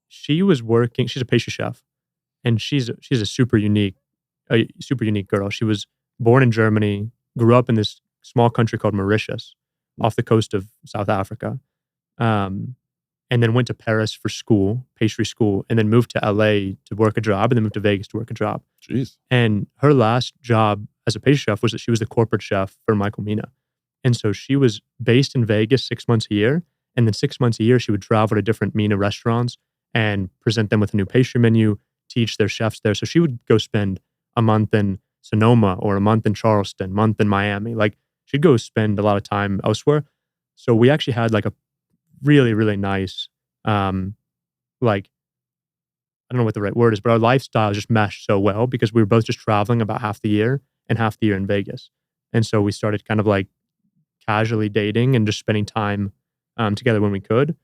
She was working. She's a pastry chef, and she's a super unique girl. She was born in Germany, grew up in this small country called Mauritius, off the coast of South Africa, and then went to Paris for school, pastry school, and then moved to LA to work a job, and then moved to Vegas to work a job. Jeez. And her last job as a pastry chef was that she was the corporate chef for Michael Mina. And so she was based in Vegas 6 months a year. And then 6 months a year, she would travel to different Mina restaurants and present them with a new pastry menu, teach their chefs there. So she would go spend a month in Sonoma or a month in Charleston, a month in Miami. Like she'd go spend a lot of time elsewhere. So we actually had like a really, really nice, like, I don't know what the right word is, but our lifestyle just meshed so well because we were both just traveling about half the year and half the year in Vegas. And so we started kind of like casually dating and just spending time together when we could.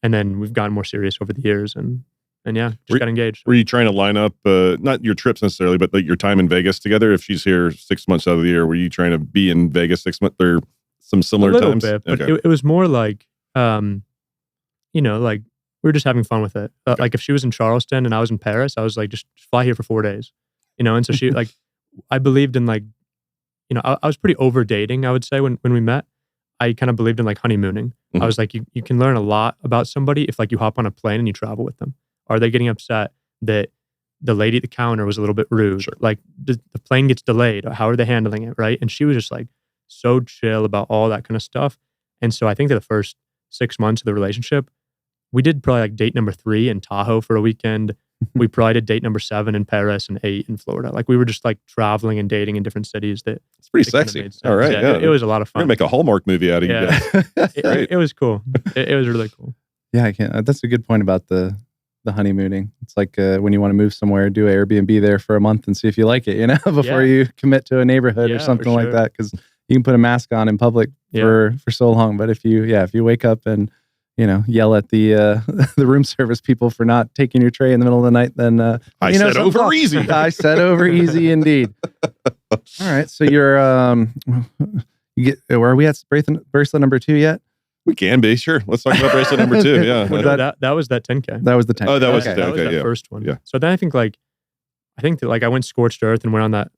And then we've gotten more serious over the years and yeah, just got engaged. Were you trying to line up, not your trips necessarily, but like your time in Vegas together? If she's here 6 months out of the year, were you trying to be in Vegas 6 months or some similar times? Bit, but it was more like, like we were just having fun with it. Like if she was in Charleston and I was in Paris, I was like, just fly here for 4 days, And so she like, I believed in like, I was pretty over dating, I would say when we met. I kind of believed in like honeymooning. Mm-hmm. I was like, you can learn a lot about somebody if like you hop on a plane and you travel with them. Are they getting upset that the lady at the counter was a little bit rude? Sure. Like the plane gets delayed. How are they handling it? Right. And she was just like so chill about all that kind of stuff. And so I think that the first 6 months of the relationship, we did probably like date number 3 in Tahoe for a weekend. We probably did date number 7 in Paris and 8 in Florida. Like we were just like traveling and dating in different cities. It's pretty sexy. All right. Yeah. It was a lot of fun. We're gonna make a Hallmark movie out of you guys. It was cool. It was really cool. Yeah, I can't. That's a good point about the honeymooning. It's like when you want to move somewhere, do an Airbnb there for a month and see if you like it, before you commit to a neighborhood or something like that. Because you can put a mask on in public for so long. But if you wake up and yell at the the room service people for not taking your tray in the middle of the night, then I said over easy. I said over easy indeed. All right, so you're where are we at bracelet number 2 yet? We can be, sure. Let's talk about bracelet number 2. Yeah, that was that 10K. That was the 10K. Oh, that was that was that first one. Yeah. So then I think that I went scorched earth and went on that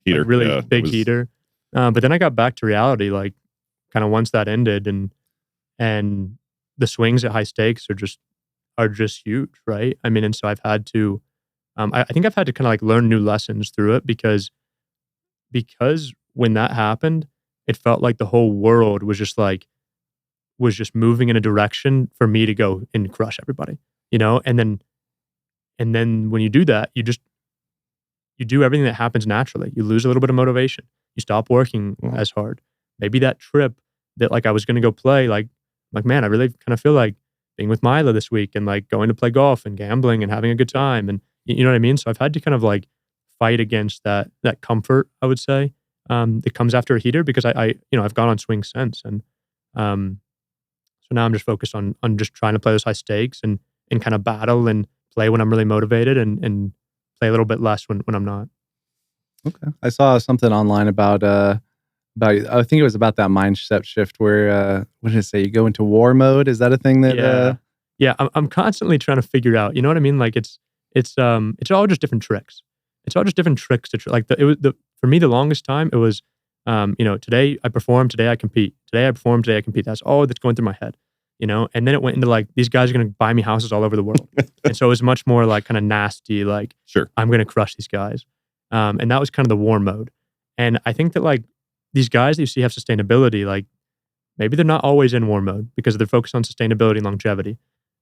heater, really big heater. But then I got back to reality, like kind of once that ended, and the swings at high stakes are just huge, right? I mean, and so I've had to, I think I've had to kind of like learn new lessons through it because when that happened, it felt like the whole world was just moving in a direction for me to go and crush everybody, and then when you do that, you do everything that happens naturally. You lose a little bit of motivation. You stop working as hard. Maybe that trip that like I was going to go play, like, man, I really kind of feel like being with Mila this week and like going to play golf and gambling and having a good time. And you know what I mean? So I've had to kind of like fight against that comfort, I would say, that comes after a heater because I've gone on swings since. And so now I'm just focused on just trying to play those high stakes and kind of battle and play when I'm really motivated and play a little bit less when I'm not. Okay. I saw something online about I think it was about that mindset shift where what did it say? You go into war mode. Is that a thing that? Yeah. I'm constantly trying to figure out. You know what I mean? Like it's all just different tricks. It's all just different tricks to like for me the longest time it was Today I perform, today I compete. Today I perform, today I compete. That's all that's going through my head, And then it went into like, these guys are going to buy me houses all over the world. And so it was much more like kind of nasty, like, Sure. I'm going to crush these guys. And that was kind of the war mode. And I think that like these guys that you see have sustainability, like maybe they're not always in war mode because they're focused on sustainability and longevity.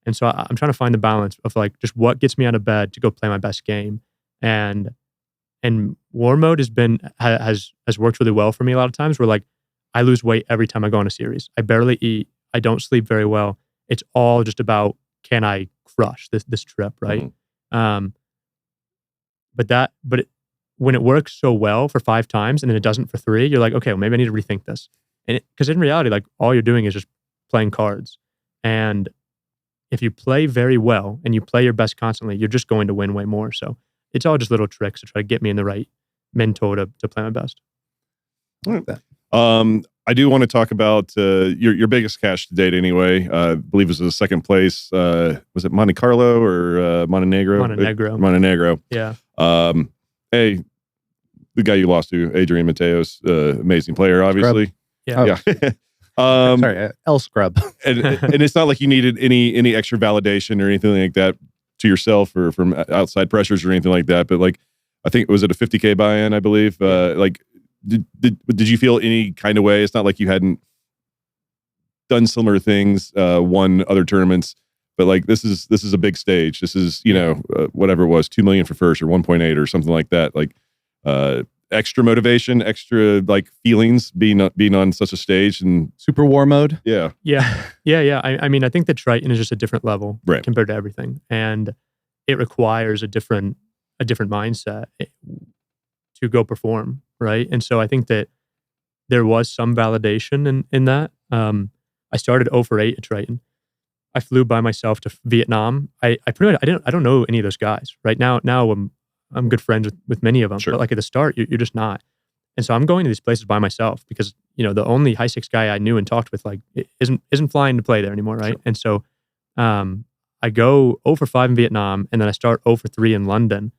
And so I'm trying to find the balance of like just what gets me out of bed to go play my best game. And war mode has worked really well for me a lot of times where like I lose weight every time I go on a series. I barely eat. I don't sleep very well. It's all just about, can I crush this trip, right? Mhm. When it works so well for 5 times and then it doesn't for 3, you're like, okay, well, maybe I need to rethink this. And because in reality, like all you're doing is just playing cards. And if you play very well and you play your best constantly, you're just going to win way more. So it's all just little tricks to try to get me in the right mental to play my best. I do want to talk about your biggest cash to date anyway. I believe it was the second place. Was it Monte Carlo or Montenegro? Montenegro. Yeah. Hey, the guy you lost to, Adrian Mateos, amazing player, obviously. Yeah. Yeah. Sorry, L Scrub. and it's not like you needed any extra validation or anything like that to yourself or from outside pressures or anything like that. But like, I think, was it a 50K buy-in, I believe? Like, did you feel any kind of way? It's not like you hadn't done similar things, won other tournaments, but like this is a big stage. This is, whatever it was, 2 million for first or 1.8 or something like that. Like, extra motivation, extra like feelings being on such a stage and Super war mode. Yeah. I mean, I think that Triton is just a different level compared to everything, and it requires a different mindset to go perform, right? And so I think that there was some validation in that. I started 0 for 8 at Triton. I flew by myself to Vietnam. I pretty much I don't know any of those guys right now. Now I'm good friends with many of them, Sure. but like at the start, you're just not. And so I'm going to these places by myself because the only high stakes guy I knew and talked with like isn't flying to play there anymore, right? Sure. And so I go 0 for 5 in Vietnam, and then I start 0 for 3 in London,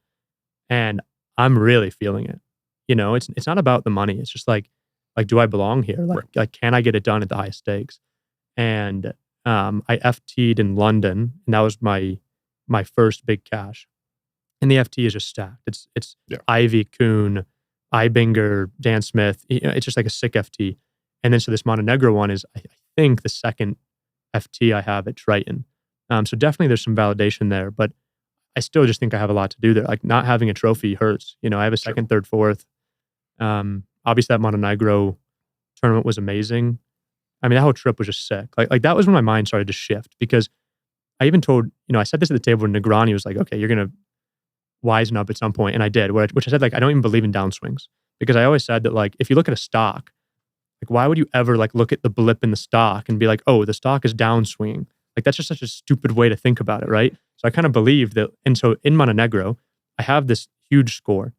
and I'm really feeling it. It's not about the money. It's just like do I belong here? Like can I get it done at the highest stakes? And I FT'd in London, and that was my first big cash. And the FT is just stacked. It's Ivy, Kuhn, Ibinger, Dan Smith. It's just like a sick FT. And then so this Montenegro one is, I think, the second FT I have at Triton. So definitely there's some validation there, but I still just think I have a lot to do there. Like not having a trophy hurts. I have a second, third, fourth. Obviously that Montenegro tournament was amazing. I mean, that whole trip was just sick. Like that was when my mind started to shift, because I even told, I said this at the table when Negrani was like, okay, you're going to wisen up at some point. And I did, which I said, like, I don't even believe in downswings, because I always said that, like, if you look at a stock, like, why would you ever like look at the blip in the stock and be like, oh, the stock is downswinging? Like, that's just such a stupid way to think about it, right? So I kind of believed that. And so in Montenegro, I have this huge score.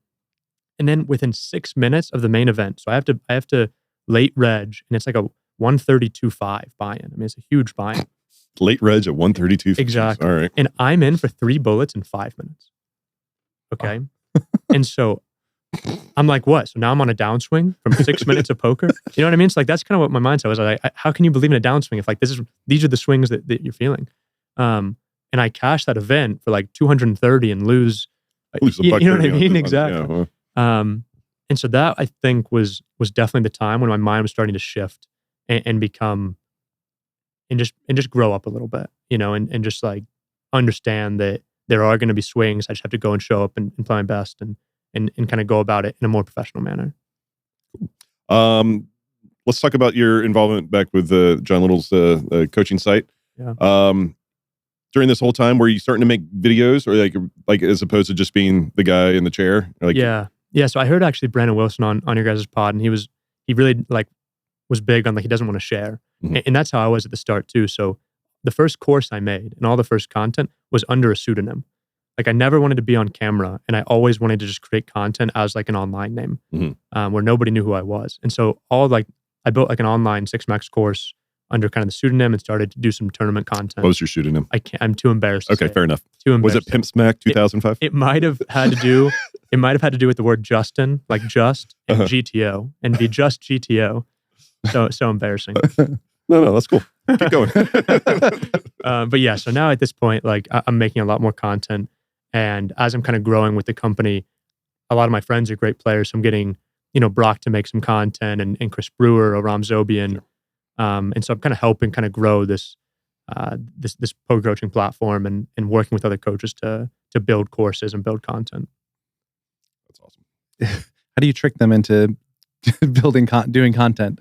And then within 6 minutes of the main event, so I have to late reg, and it's like a 132.5 buy-in. I mean, it's a huge buy-in. Late reg at 132. Exactly. All right. And I'm in for 3 bullets in 5 minutes. Okay. And so I'm like, what? So now I'm on a downswing from 6 minutes of poker? You know what I mean? It's like, that's kind of what my mindset was. Like, how can you believe in a downswing if like these are the swings that you're feeling? And I cashed that event for like 230 and lose you know what I mean? Exactly. Yeah, and so that, I think, was definitely the time when my mind was starting to shift and become, and just grow up a little bit, and just like understand that there are going to be swings. I just have to go and show up and play my best and kind of go about it in a more professional manner. Let's talk about your involvement back with John Little's coaching site. Yeah. During this whole time, were you starting to make videos, or like as opposed to just being the guy in the chair? Like, yeah. So I heard actually Brandon Wilson on your guys' pod, and he really like was big on like he doesn't want to share, and that's how I was at the start too. So the first course I made and all the first content was under a pseudonym. Like I never wanted to be on camera, and I always wanted to just create content as like an online name, where nobody knew who I was. And so I built like an online 6max course under kind of the pseudonym and started to do some tournament content. What was your pseudonym? I'm too embarrassed. Okay, fair enough. Too embarrassed. Was it Pimp Smack 2005? It might have had to do It might have had to do with the word Justin, like just and GTO, and be just GTO. So embarrassing. No, that's cool. Keep going. But yeah, so now at this point, like I'm making a lot more content, and as I'm kind of growing with the company, a lot of my friends are great players. So I'm getting, Brock to make some content, and Chris Brewer, or Ram Zobian, and so I'm kind of helping kind of grow this this poker coaching platform, and working with other coaches to build courses and build content. That's awesome. How do you trick them into doing content?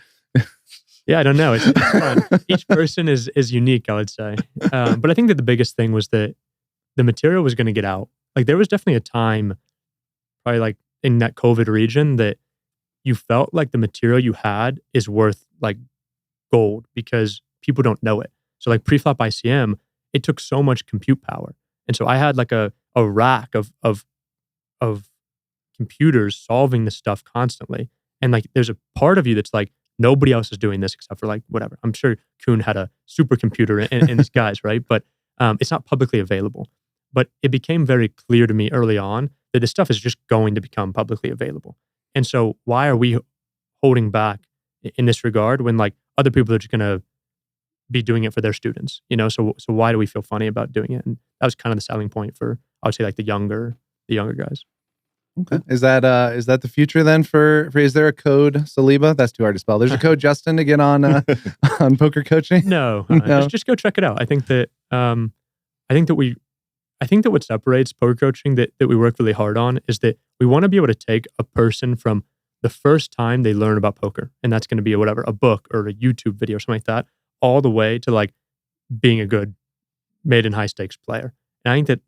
Yeah, I don't know. It's fun. Each person is unique, I would say. But I think that the biggest thing was that the material was going to get out. Like there was definitely a time, probably like in that COVID region, that you felt like the material you had is worth like gold because people don't know it. So like pre-flop ICM, it took so much compute power. And so I had like a rack of computers solving this stuff constantly. And like there's a part of you that's like, nobody else is doing this except for like whatever. I'm sure Kuhn had a supercomputer in his guys, right? But it's not publicly available. But it became very clear to me early on that this stuff is just going to become publicly available. And so why are we holding back in this regard when like other people are just going to be doing it for their students? So why do we feel funny about doing it? And that was kind of the selling point for, I would say, like the younger guys. Okay. Is that the future then for is there a code Saliba? That's too hard to spell. There's a code Justin to get on on poker coaching? No. Just go check it out. I think that what separates poker coaching that we work really hard on is that we want to be able to take a person from the first time they learn about poker, and that's going to be a book or a YouTube video or something like that, all the way to like being a good maiden high stakes player. And I think that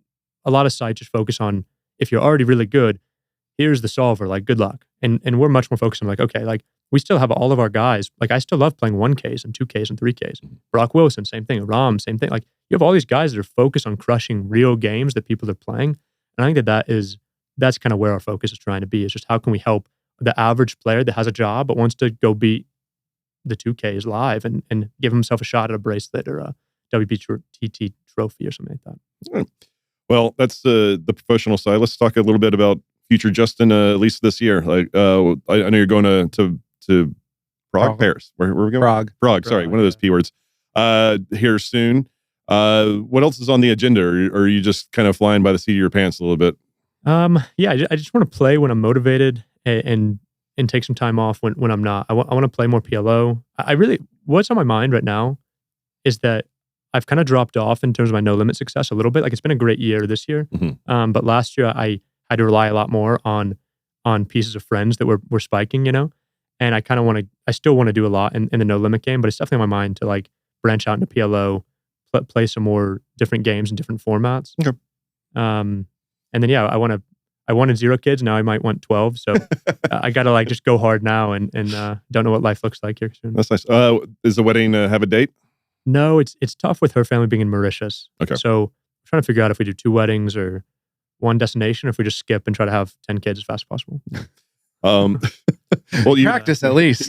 a lot of sites just focus on, if you're already really good, here's the solver, like good luck. And we're much more focused on like, okay, like we still have all of our guys. Like I still love playing 1Ks and 2Ks and 3Ks. Brock Wilson, same thing. Ram, same thing. Like you have all these guys that are focused on crushing real games that people are playing. And I think that's kind of where our focus is trying to be, is just how can we help the average player that has a job but wants to go beat the 2Ks live and give himself a shot at a bracelet or a WPTT trophy or something like that. Well, that's the professional side. Let's talk a little bit about future Justin, at least this year. Like, I know you're going to Prague, Paris. Where are we going? Prague. Sorry, one of those P words. Here soon. What else is on the agenda? Or are you just kind of flying by the seat of your pants a little bit? Yeah, I just want to play when I'm motivated and take some time off when I'm not. I want to play more PLO. What's on my mind right now is that I've kind of dropped off in terms of my no limit success a little bit. Like it's been a great year this year. Mm-hmm. But last year I had to rely a lot more on pieces of friends that were spiking, and I still want to do a lot in the no limit game, but it's definitely on my mind to like branch out into PLO, play some more different games and different formats. Okay. And then, yeah, I wanted 0 kids. Now I might want 12. So I got to like just go hard now and don't know what life looks like here soon. That's nice. Is the wedding have a date? No, it's tough with her family being in Mauritius. Okay. So I'm trying to figure out if we do 2 weddings or one destination, or if we just skip and try to have 10 kids as fast as possible. Well, you practice at least.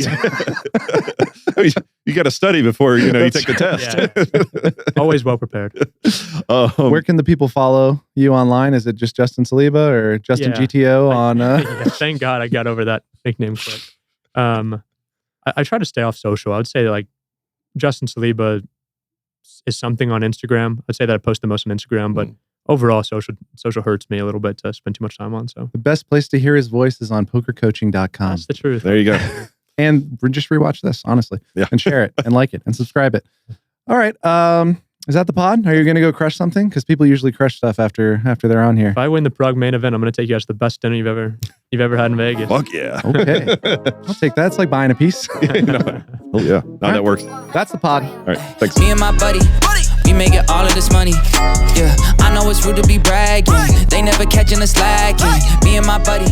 You got to study before you take the test. Yeah. Always well prepared. Where can the people follow you online? Is it just Justin Saliba or Justin GTO on? Yeah, thank God I got over that nickname quick. I try to stay off social. I would say like Justin Saliba is something on Instagram. I'd say that I post the most on Instagram, but overall, social hurts me a little bit to spend too much time on. So the best place to hear his voice is on pokercoaching.com. That's the truth. There you go. And just rewatch this, honestly. Yeah. And share it and like it and subscribe it. All right. Is that the pod? Are you going to go crush something? Because people usually crush stuff after they're on here. If I win the Prague main event, I'm going to take you out to the best dinner you've ever had in Vegas. Fuck yeah. Okay. I'll take that. It's like buying a piece. Oh yeah. Now that works. That's the pod. All right. Thanks. Me and my buddy, we making all of this money. Yeah, I know it's rude to be bragging. They never catching us slacking. Me and my buddy.